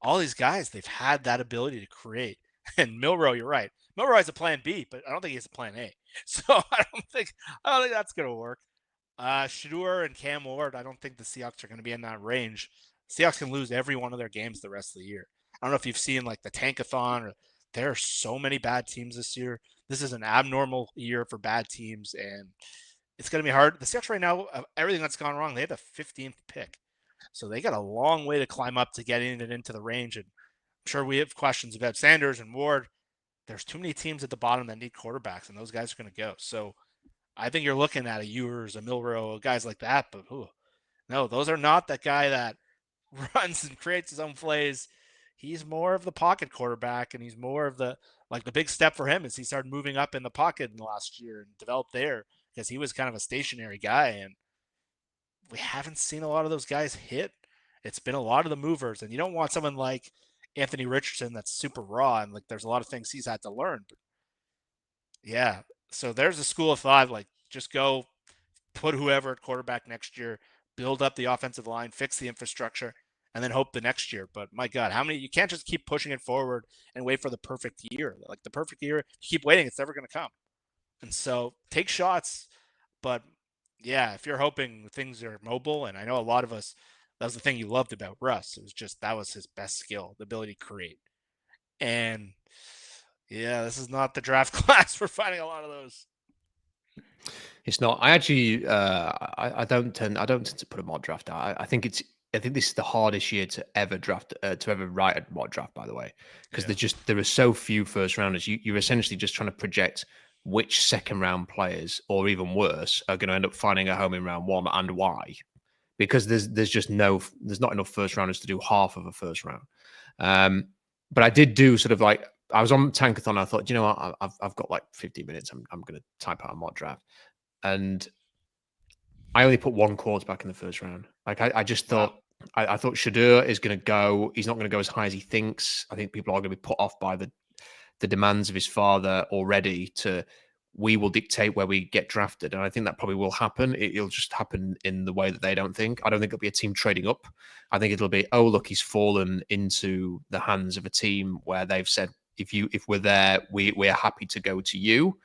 All these guys, they've had that ability to create. And Milroe, you're right. Milroe has a plan B, but I don't think he has a plan A. So I don't think that's gonna work. Shador and Cam Ward, I don't think the Seahawks are going to be in that range. Seahawks can lose every one of their games the rest of the year. I don't know if you've seen like the Tankathon. Or, there are so many bad teams this year. This is an abnormal year for bad teams, and it's going to be hard. The Seahawks right now, everything that's gone wrong, they have the 15th pick. So they got a long way to climb up to getting it into the range. And I'm sure we have questions about Sanders and Ward. There's too many teams at the bottom that need quarterbacks, and those guys are going to go. So I think you're looking at a Ewers, a Milroe, guys like that. But no, those are not that guy that runs and creates his own plays. He's more of the pocket quarterback, and he's more of the big step for him is he started moving up in the pocket in the last year and developed there because he was kind of a stationary guy, and we haven't seen a lot of those guys hit. It's been a lot of the movers, and you don't want someone like Anthony Richardson that's super raw and like there's a lot of things he's had to learn. But yeah, so there's a school of thought like just go put whoever at quarterback next year, build up the offensive line, fix the infrastructure, and then hope the next year. But my God, you can't just keep pushing it forward and wait for the perfect year. Like the perfect year, you keep waiting, it's never going to come. And so take shots. But yeah, if you're hoping things are mobile, and I know a lot of us, that was the thing you loved about Russ. It was just that was his best skill, the ability to create. And yeah, this is not the draft class for finding a lot of those. It's not. I actually, I don't tend to put a mock draft out. I think this is the hardest year to ever draft, to ever write a mock draft. By the way, because there are so few first rounders. You're essentially just trying to project which second round players, or even worse, are going to end up finding a home in round one and why. Because there's not enough first rounders to do half of a first round. But I did do sort of like, I was on Tankathon. I thought, you know what, I've got like 15 minutes. I'm going to type out a mock draft, and I only put one quarterback in the first round. Like I just thought, wow. I thought Shador is going to go. He's not going to go as high as he thinks. I think people are going to be put off by the demands of his father already. We will dictate where we get drafted, and I think that probably will happen. It'll just happen in the way that they don't think. I don't think it'll be a team trading up. I think it'll be, oh look, he's fallen into the hands of a team where they've said, if we're there, we're happy to go to you.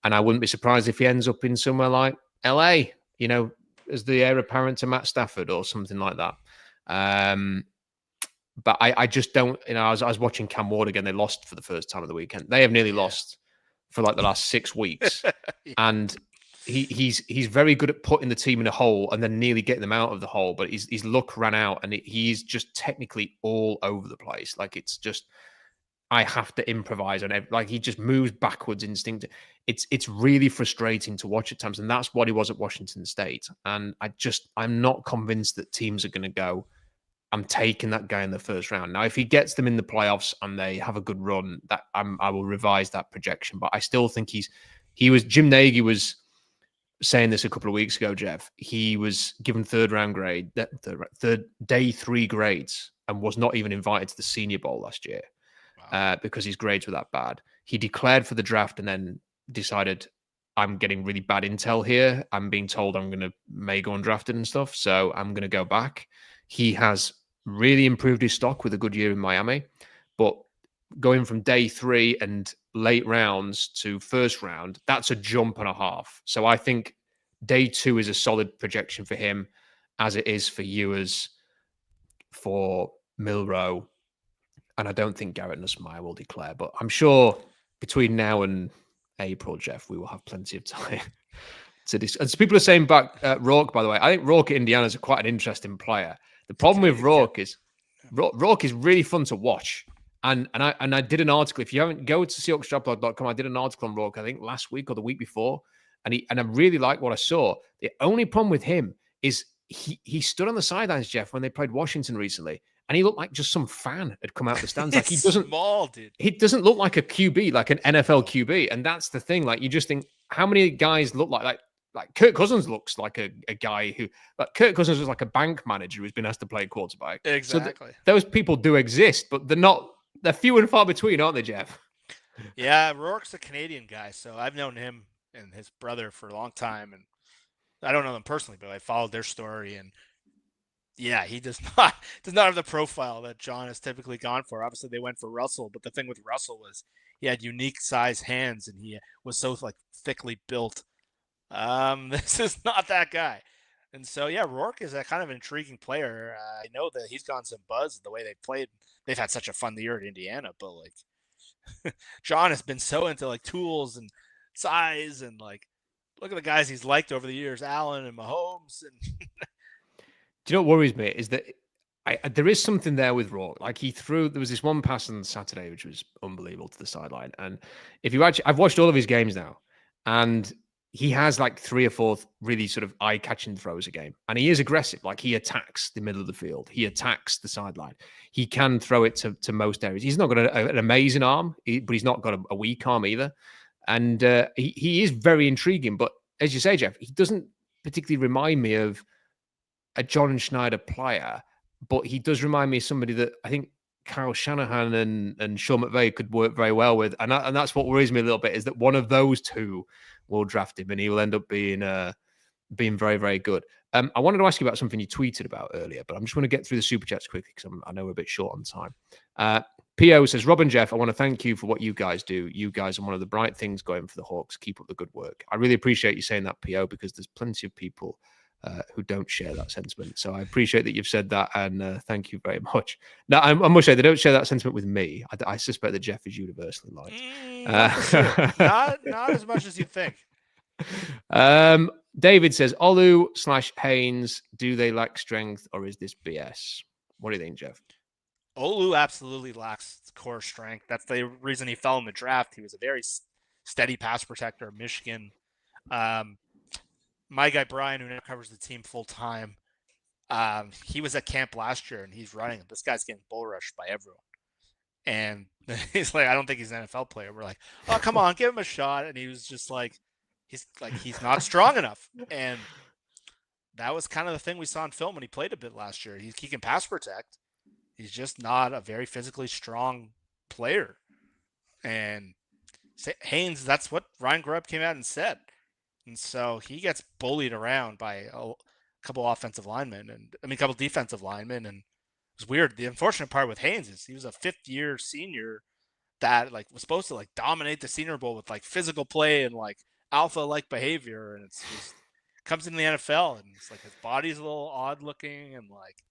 And I wouldn't be surprised if he ends up in somewhere like LA, as the heir apparent to Matt Stafford or something like that. But I just don't, I was watching Cam Ward again. They lost for the first time of the weekend. They have nearly lost for like the last 6 weeks. And he's very good at putting the team in a hole and then nearly getting them out of the hole. But his luck ran out, and he's just technically all over the place. Like it's just, I have to improvise on it. Like he just moves backwards instinctively. It's really frustrating to watch at times. And that's what he was at Washington State. And I'm not convinced that teams are going to go, I'm taking that guy in the first round. Now, if he gets them in the playoffs and they have a good run, I will revise that projection. But I still think Jim Nagy was saying this a couple of weeks ago, Jeff. He was given third day 3 grades and was not even invited to the Senior Bowl last year. Wow. Because his grades were that bad. He declared for the draft and then decided, I'm getting really bad intel here. I'm being told may go undrafted and stuff. So I'm going to go back. He has really improved his stock with a good year in Miami, but going from day 3 and late rounds to first round, that's a jump and a half. So I think day 2 is a solid projection for him, as it is for Ewers, for Milroe, and I don't think Garrett Nussmeier will declare, but I'm sure between now and April, Jeff, we will have plenty of time to discuss. And so people are saying back Rourke, by the way. I think Rourke at Indiana is quite an interesting player. The problem with Rourke is really fun to watch. And I did an article. If you haven't, go to SeahawksDraftBlog.com. I did an article on Rourke, I think last week or the week before. And I really like what I saw. The only problem with him is he stood on the sidelines, Jeff, when they played Washington recently. And he looked like just some fan had come out of the stands. Like he doesn't small, dude. He doesn't look like a QB, like an NFL QB. And that's the thing. Like you just think, how many guys look like Kirk Cousins looks like a guy who, like Kirk Cousins was like a bank manager who's been asked to play quarterback. Exactly. So those people do exist, but they're few and far between, aren't they, Jeff? Yeah, Rourke's a Canadian guy, so I've known him and his brother for a long time, and I don't know them personally, but I followed their story, and yeah, he does not have the profile that John has typically gone for. Obviously, they went for Russell, but the thing with Russell was he had unique size hands, and he was so like thickly built. This is not that guy. And so, yeah, Rourke is a kind of intriguing player. I know that he's gotten some buzz the way they played. They've had such a fun year at Indiana, but like John has been so into like tools and size and like look at the guys he's liked over the years, Allen and Mahomes. And Do you know what worries me is that there is something there with Rourke. Like there was this one pass on Saturday which was unbelievable to the sideline. And if you actually, I've watched all of his games now, and he has like 3 or 4 really sort of eye-catching throws a game, and he is aggressive. Like he attacks the middle of the field, he attacks the sideline. He can throw it to most areas. He's not got an amazing arm, but he's not got a weak arm either. And he is very intriguing. But as you say, Jeff, he doesn't particularly remind me of a John Schneider player, but he does remind me of somebody that I think Kyle Shanahan and Sean McVay could work very well with. And that's what worries me a little bit, is that one of those two will draft him and he will end up being very, very good. I wanted to ask you about something you tweeted about earlier, but I'm just going to get through the super chats quickly because I know we're a bit short on time. P.O. says, Rob and Jeff, I want to thank you for what you guys do. You guys are one of the bright things going for the Hawks. Keep up the good work. I really appreciate you saying that, P.O., because there's plenty of people who don't share that sentiment. So I appreciate that you've said that, and thank you very much. Now, I must say, they don't share that sentiment with me. I suspect that Jeff is universally liked. Not as much as you think. David says, Olu/Haynes, do they lack strength, or is this BS? What do you think, Jeff? Olu absolutely lacks core strength. That's the reason he fell in the draft. He was a very steady pass protector at Michigan. My guy Brian, who now covers the team full time, he was at camp last year and he's running. This guy's getting bull rushed by everyone. And he's like, I don't think he's an NFL player. We're like, oh, come on, give him a shot. And he was just like, he's not strong enough. And that was kind of the thing we saw in film when he played a bit last year. He can pass protect. He's just not a very physically strong player. And Haynes, that's what Ryan Grubb came out and said. And so he gets bullied around by a couple offensive linemen a couple defensive linemen. And it was weird. The unfortunate part with Haynes is he was a 5th-year senior that like was supposed to like dominate the Senior Bowl with like physical play and like alpha-like behavior. And it's just comes into the NFL and it's like his body's a little odd looking and like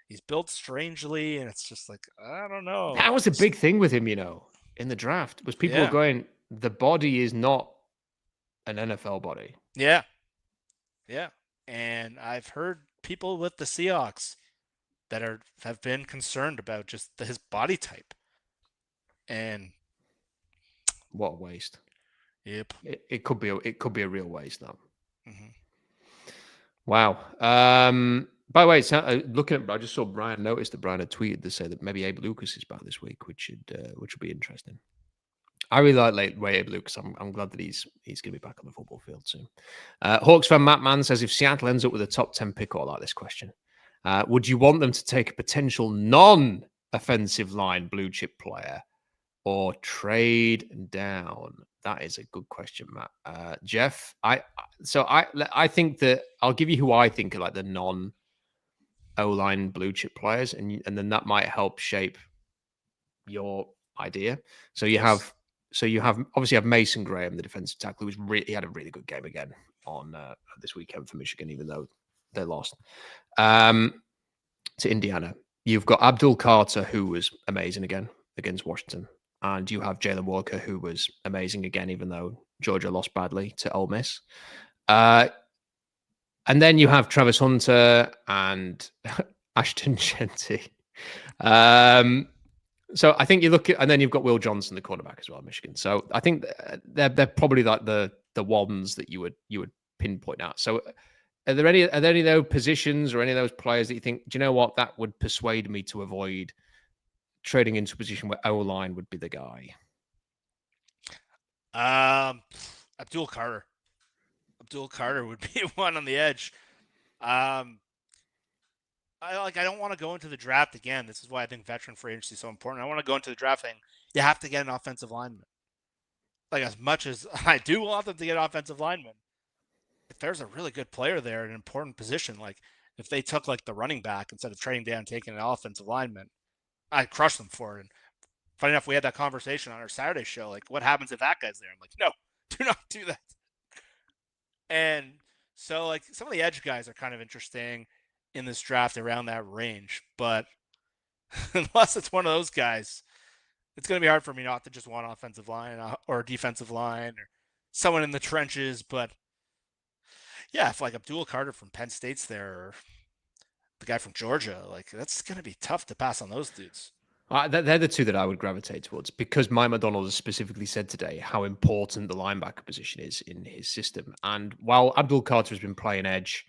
he's built strangely. And it's just like, I don't know. That was a big thing with him, in the draft, was people were going, the body is not an NFL body. Yeah. And I've heard people with the Seahawks that have been concerned about just his body type. And what a waste. Yep. It could be a real waste now. Mm-hmm. Wow. By the way, looking at, I just saw Brian noticed that Brian had tweeted to say that maybe Abe Lucas is back this week, which would be interesting. I really like Abe Lucas. I'm glad that he's going to be back on the football field soon. Hawks fan Matt Mann says, if Seattle ends up with a top 10 pick, I like this question. Would you want them to take a potential non-offensive line blue chip player or trade down? That is a good question, Matt. Jeff, I think that I'll give you who I think are like the non-O-line blue chip players, and then that might help shape your idea. So you have obviously Mason Graham, the defensive tackle, he had a really good game again on this weekend for Michigan, even though they lost to Indiana. You've got Abdul Carter, who was amazing again against Washington, and you have Jalen Walker, who was amazing again, even though Georgia lost badly to Ole Miss. And then you have Travis Hunter and Ashton Shenty. So I think you look at, and then you've got Will Johnson, the quarterback as well, Michigan. So I think they're probably like the ones that you would pinpoint out. So are there any of those positions or any of those players that you think, do you know what, that would persuade me to avoid trading into a position where O-line would be the guy? Abdul Carter. Abdul Carter would be one on the edge. I don't want to go into the draft again. This is why I think veteran free agency is so important. I want to go into the draft saying you have to get an offensive lineman. Like, as much as I do want them to get offensive linemen, if there's a really good player there in an important position, like if they took like the running back instead of trading down, taking an offensive lineman, I'd crush them for it. And funny enough, we had that conversation on our Saturday show. Like, what happens if that guy's there? I'm like, no, do not do that. And so, like, some of the edge guys are kind of interesting in this draft around that range. But unless it's one of those guys, it's going to be hard for me not to just want offensive line or defensive line or someone in the trenches. But yeah, if like Abdul Carter from Penn State's there, or the guy from Georgia, like that's going to be tough to pass on those dudes. They're the two that I would gravitate towards, because Mike McDonald has specifically said today how important the linebacker position is in his system. And while Abdul Carter has been playing edge,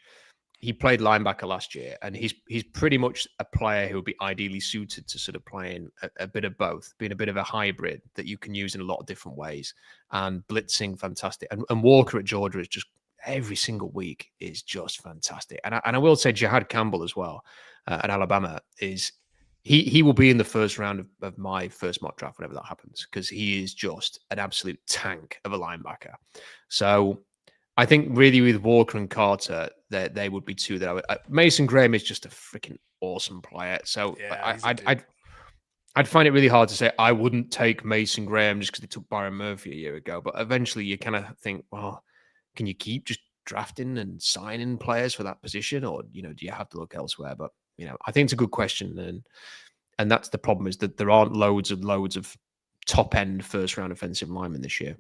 he played linebacker last year, and he's pretty much a player who would be ideally suited to sort of playing a bit of both, being a bit of a hybrid that you can use in a lot of different ways. And blitzing, fantastic. And Walker at Georgia is just every single week is just fantastic. And I will say Jihad Campbell as well at Alabama is. He will be in the first round of my first mock draft whenever that happens, because he is just an absolute tank of a linebacker. So I think really with Walker and Carter, they would be two that I would. Mason Graham is just a freaking awesome player. So yeah, I'd find it really hard to say I wouldn't take Mason Graham just because they took Byron Murphy a year ago. But eventually you kind of think, well, can you keep just drafting and signing players for that position, or do you have to look elsewhere? But I think it's a good question, and that's the problem, is that there aren't loads and loads of top end first round offensive linemen this year.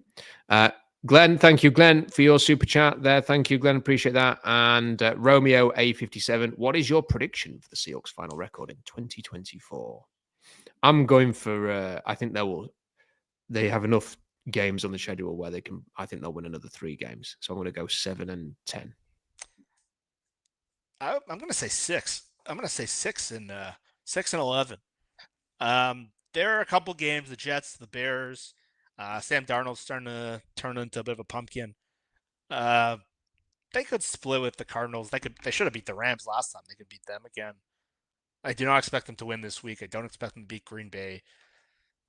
Glenn, thank you, Glenn, for your super chat there. Thank you, Glenn. Appreciate that. And Romeo A57, what is your prediction for the Seahawks final record in 2024? I'm going for. I think they have enough games on the schedule where they can. I think they'll win another 3 games. So I'm going to go 7-10. I'm going to say 6. I'm going to say 6-11. There are a couple games, the Jets, the Bears, Sam Darnold's starting to turn into a bit of a pumpkin. They could split with the Cardinals. They should have beat the Rams last time. They could beat them again. I do not expect them to win this week. I don't expect them to beat Green Bay.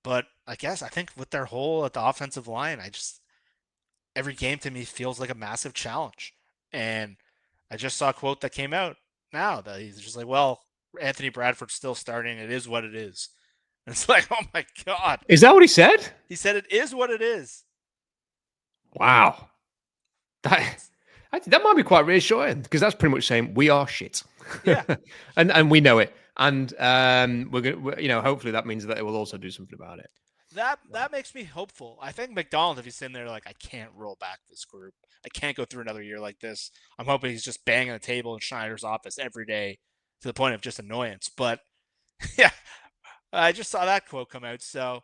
But I think with their hole at the offensive line, every game to me feels like a massive challenge. And I just saw a quote that came out now that he's just like, well, Anthony Bradford's still starting. It is what it is. And it's like, oh my God. Is that what he said? He said it is what it is. Wow. That might be quite reassuring, because that's pretty much saying we are shit. Yeah. and we know it. And we're going hopefully that means that it will also do something about it. That makes me hopeful. I think McDonald, if he's sitting there like, I can't roll back this group, I can't go through another year like this, I'm hoping he's just banging the table in Schneider's office every day to the point of just annoyance. But yeah, I just saw that quote come out. So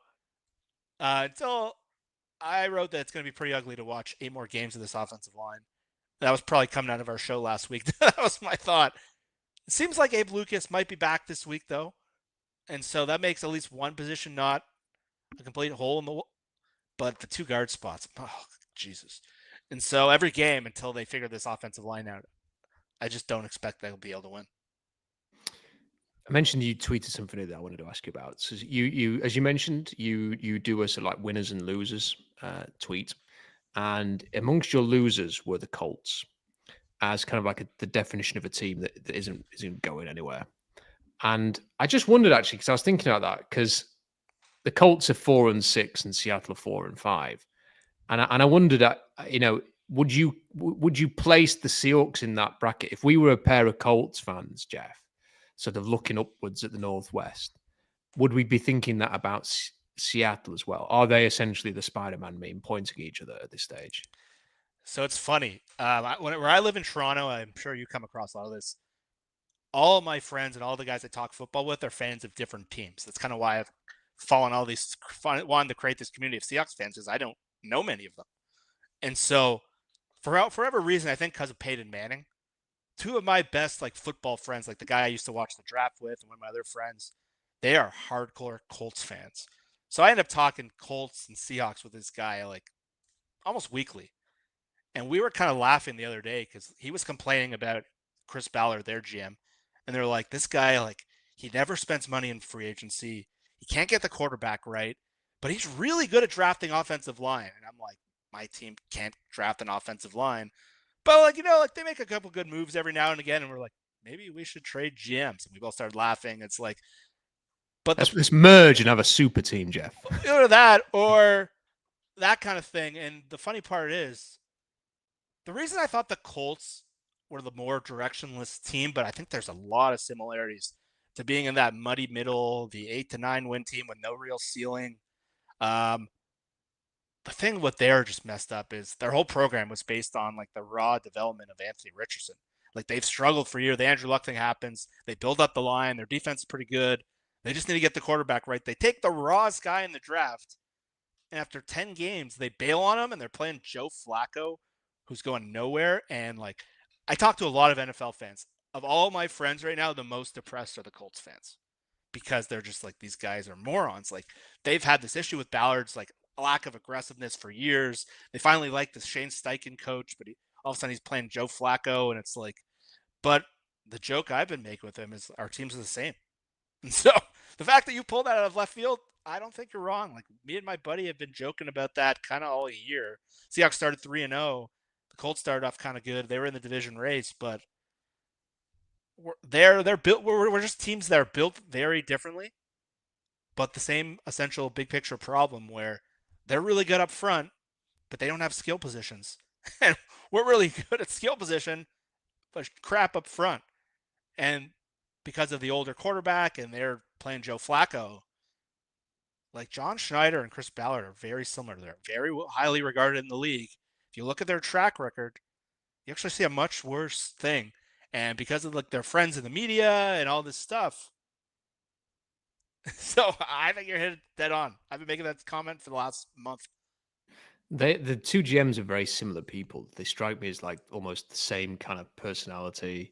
until I wrote that it's going to be pretty ugly to watch 8 more games of this offensive line. That was probably coming out of our show last week. That was my thought. It seems like Abe Lucas might be back this week, though. And so that makes at least one position not a complete hole in the wall. But the 2 guard spots, oh, Jesus. And so every game until they figure this offensive line out, I just don't expect they'll be able to win. I mentioned you tweeted something that I wanted to ask you about. So you as you mentioned, you do a sort of like winners and losers tweet. And amongst your losers were the Colts, as kind of like the definition of a team that isn't going anywhere. And I just wondered, actually, because I was thinking about that, because the Colts are 4-6 and Seattle are 4-5, and I wondered, would you place the Seahawks in that bracket if we were a pair of Colts fans, Jeff, sort of looking upwards at the Northwest? Would we be thinking that about Seattle as well? Are they essentially the Spider-Man meme, pointing at each other at this stage? So it's funny. Where I live in Toronto, I'm sure you come across a lot of this. All of my friends and all the guys I talk football with are fans of different teams. That's kind of why I've wanted to create this community of Seahawks fans, because I don't know many of them. And so for whatever reason, I think because of Peyton Manning, 2 of my best football friends, like the guy I used to watch the draft with and one of my other friends, they are hardcore Colts fans. So I end up talking Colts and Seahawks with this guy almost weekly. And we were kind of laughing the other day because he was complaining about Chris Ballard, their GM. And they're like, this guy, he never spends money in free agency. He can't get the quarterback right, but he's really good at drafting offensive line. And I'm like, my team can't draft an offensive line. But like, like they make a couple good moves every now and again, and we're like, maybe we should trade GMs, and we both started laughing. It's like, but let's merge and have a super team, Jeff. Either that or that kind of thing. And the funny part is, the reason I thought the Colts were the more directionless team, but I think there's a lot of similarities to being in that muddy middle, the 8 to 9 win team with no real ceiling. The thing what they're just messed up is their whole program was based on like the raw development of Anthony Richardson. Like they've struggled for years. The Andrew Luck thing happens. They build up the line. Their defense is pretty good. They just need to get the quarterback right. They take the rawest guy in the draft, and after 10 games, they bail on him, and they're playing Joe Flacco, who's going nowhere. And like, I talk to a lot of NFL fans. Of all my friends right now, the most depressed are the Colts fans because they're just like, these guys are morons. Like they've had this issue with Ballard's like lack of aggressiveness for years. They finally like the Shane Steichen coach, but all of a sudden he's playing Joe Flacco, and it's like, but the joke I've been making with him is our teams are the same. And so the fact that you pulled that out of left field, I don't think you're wrong. Like me and my buddy have been joking about that kind of all year. Seahawks started 3-0. The Colts started off kind of good. They were in the division race, but they're built. We're just teams that are built very differently, but the same essential big picture problem where they're really good up front, but they don't have skill positions, and we're really good at skill position, but crap up front. And because of the older quarterback and they're playing Joe Flacco, like John Schneider and Chris Ballard are very similar. They're very highly regarded in the league. If you look at their track record, you actually see a much worse thing. And because of like their friends in the media and all this stuff. So I think you're hit dead on. I've been making that comment for the last month. The two GMs are very similar people. They strike me as like almost the same kind of personality.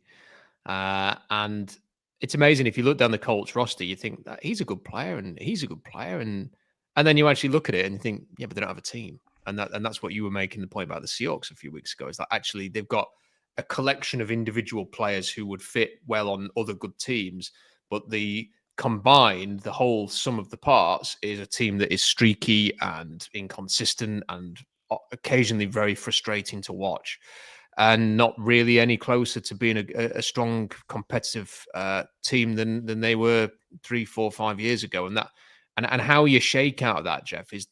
And it's amazing if you look down the Colts roster, you think that he's a good player and he's a good player, and then you actually look at it and you think, yeah, but they don't have a team, and that's what you were making the point about the Seahawks a few weeks ago. Is that actually they've got a collection of individual players who would fit well on other good teams, but the combined, the whole sum of the parts is a team that is streaky and inconsistent and occasionally very frustrating to watch, and not really any closer to being a strong competitive team than they were 3, 4, 5 years ago. And how you shake out of that, Jeff, is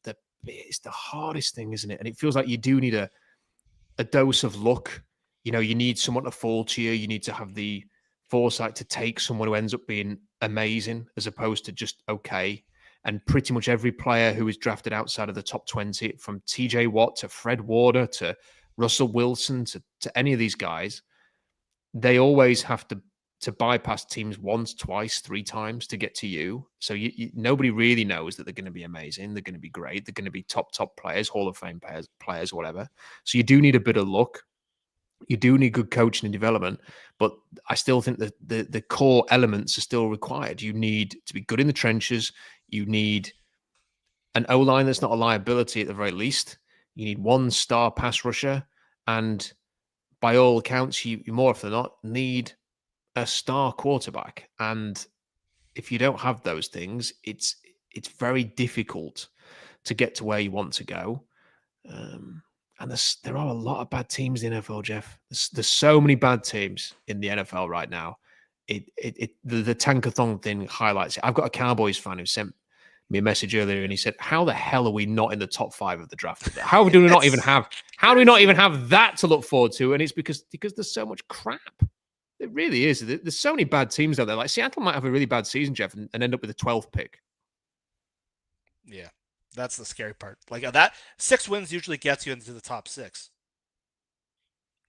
the hardest thing, isn't it? And it feels like you do need a dose of luck. You know, you need someone to fall to you. You need to have the foresight to take someone who ends up being amazing as opposed to just okay. And pretty much every player who is drafted outside of the top 20, from TJ Watt to Fred Warner to Russell Wilson to any of these guys, they always have to bypass teams once, twice, 3 times to get to you. So nobody really knows that they're going to be amazing. They're going to be great. They're going to be top players, Hall of Fame players, whatever. So you do need a bit of luck. You do need good coaching and development, but I still think that the core elements are still required. You need to be good in the trenches. You need an O-line that's not a liability at the very least. You need one star pass rusher, and by all accounts, you more often than not need a star quarterback. And if you don't have those things, it's very difficult to get to where you want to go. And there are a lot of bad teams in the NFL, Jeff. There's so many bad teams in the NFL right now. The tankathon thing highlights it. I've got a Cowboys fan who sent me a message earlier, and he said, "How the hell are we not in the top 5 of the draft? How do we not even have? How do we not even have that to look forward to?" And it's because there's so much crap. It really is. There's so many bad teams out there. Like Seattle might have a really bad season, Jeff, and end up with a 12th pick. Yeah. That's the scary part. Like that 6 wins usually gets you into the top 6.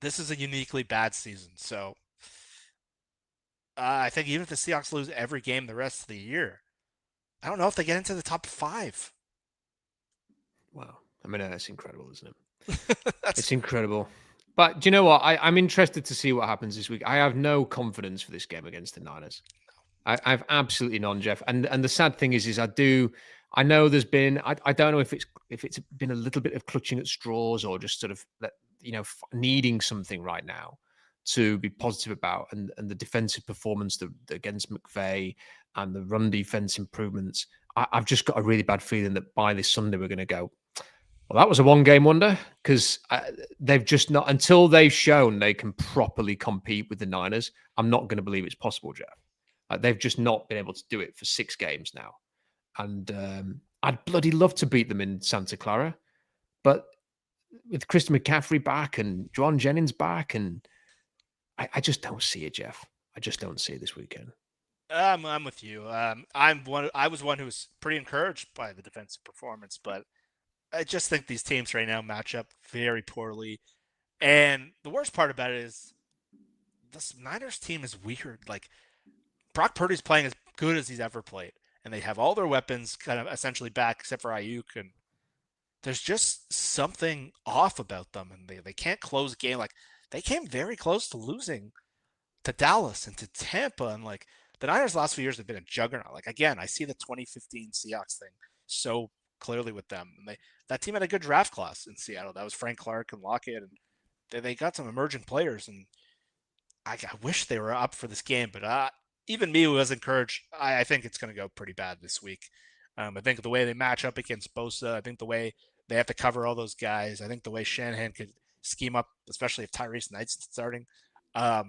This is a uniquely bad season. So I think even if the Seahawks lose every game the rest of the year, I don't know if they get into the top 5. Wow. I mean, that's incredible, isn't it? It's incredible. But do you know what? I'm interested to see what happens this week. I have no confidence for this game against the Niners. I've absolutely none, Jeff. And the sad thing is I know there's been, I don't know if it's been a little bit of clutching at straws or just sort of, needing something right now to be positive about. And the defensive performance against McVay and the run defense improvements. I've just got a really bad feeling that by this Sunday, we're going to go, Well, that was a one-game wonder because they've just not, until they've shown they can properly compete with the Niners, I'm not going to believe it's possible, Jeff. They've just not been able to do it for 6 games now. And I'd bloody love to beat them in Santa Clara. But with Christian McCaffrey back and Juwan Jennings back, and I just don't see it, Jeff. I just don't see it this weekend. I'm with you. I was one who was pretty encouraged by the defensive performance, but I just think these teams right now match up very poorly. And the worst part about it is this Niners team is weird. Like, Brock Purdy's playing as good as he's ever played, and they have all their weapons kind of essentially back except for Ayuk, and there's just something off about them, and they can't close a game. Like, they came very close to losing to Dallas and to Tampa, and like the Niners last few years have been a juggernaut. Like, again, I see the 2015 Seahawks thing so clearly with them, and that team had a good draft class in Seattle. That was Frank Clark and Lockett, and they got some emerging players, and I wish they were up for this game, but even me who was encouraged, I think it's going to go pretty bad this week. I think the way they match up against Bosa, I think the way they have to cover all those guys, I think the way Shanahan could scheme up, especially if Tyrese Knight's starting, I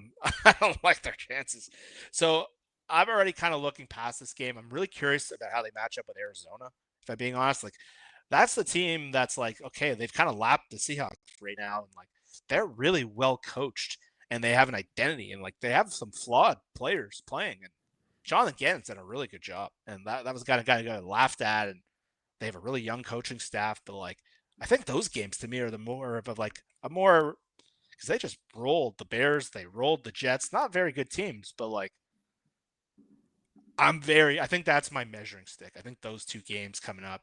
don't like their chances. So I'm already kind of looking past this game. I'm really curious about how they match up with Arizona, if I'm being honest. Like, that's the team that's like, okay, they've kind of lapped the Seahawks right now, and like they're really well coached. And they have an identity, and like they have some flawed players playing. And Jonathan Gannon's done a really good job, and that was the kind of guy who got laughed at. And they have a really young coaching staff, but like I think those games to me are the more of like a more, because they just rolled the Bears, they rolled the Jets, not very good teams, but like I think that's my measuring stick. I think those 2 games coming up.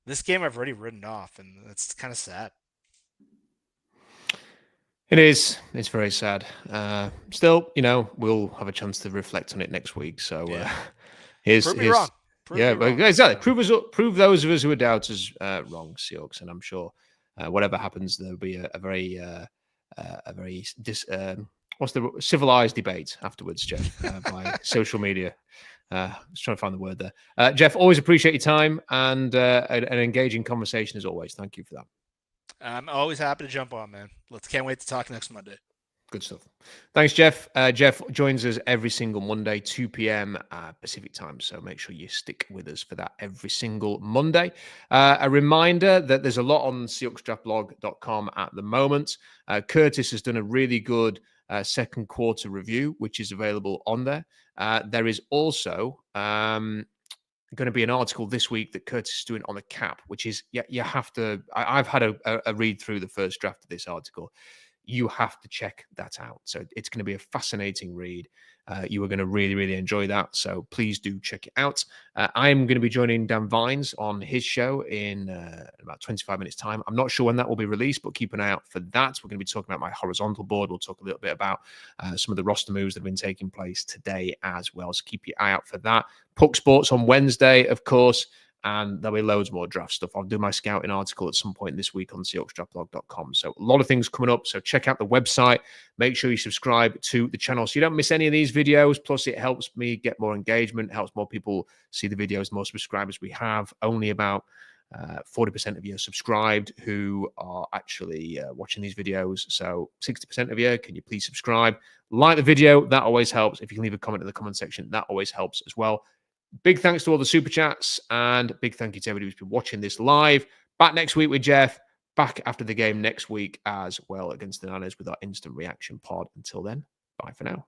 This game I've already written off, and it's kind of sad. It is. It's very sad. Still, we'll have a chance to reflect on it next week. So Prove me wrong. Exactly. Prove those of us who are doubters wrong, Seahawks, and I'm sure whatever happens, there'll be a very what's the civilized debate afterwards, Jeff, by social media. Just trying to find the word there. Jeff, always appreciate your time and an engaging conversation as always. Thank you for that. I'm always happy to jump on, man. Can't wait to talk next Monday. Good stuff. Thanks, Jeff. Jeff joins us every single Monday, 2 p.m. Pacific time. So make sure you stick with us for that every single Monday. A reminder that there's a lot on SeahawksDraftBlog.com at the moment. Curtis has done a really good second quarter review, which is available on there. There is also going to be an article this week that Curtis is doing on the cap, which is, you have to, I've had a read through the first draft of this article. You have to check that out. So it's going to be a fascinating read. You are going to really, really enjoy that. So please do check it out. I'm going to be joining Dan Vines on his show in about 25 minutes time. I'm not sure when that will be released, but keep an eye out for that. We're going to be talking about my horizontal board. We'll talk a little bit about some of the roster moves that have been taking place today as well. So keep your eye out for that. Puck Sports on Wednesday, of course. And there'll be loads more draft stuff. I'll do my scouting article at some point this week on SeahawksDraftBlog.com. So a lot of things coming up. So check out the website. Make sure you subscribe to the channel so you don't miss any of these videos. Plus, it helps me get more engagement, helps more people see the videos, the more subscribers we have. Only about 40% of you are subscribed who are actually watching these videos. So 60% of you, can you please subscribe? Like the video. That always helps. If you can leave a comment in the comment section, that always helps as well. Big thanks to all the super chats, and big thank you to everybody who's been watching this live. Back next week with Jeff. Back after the game next week as well against the Niners with our instant reaction pod. Until then, bye for now.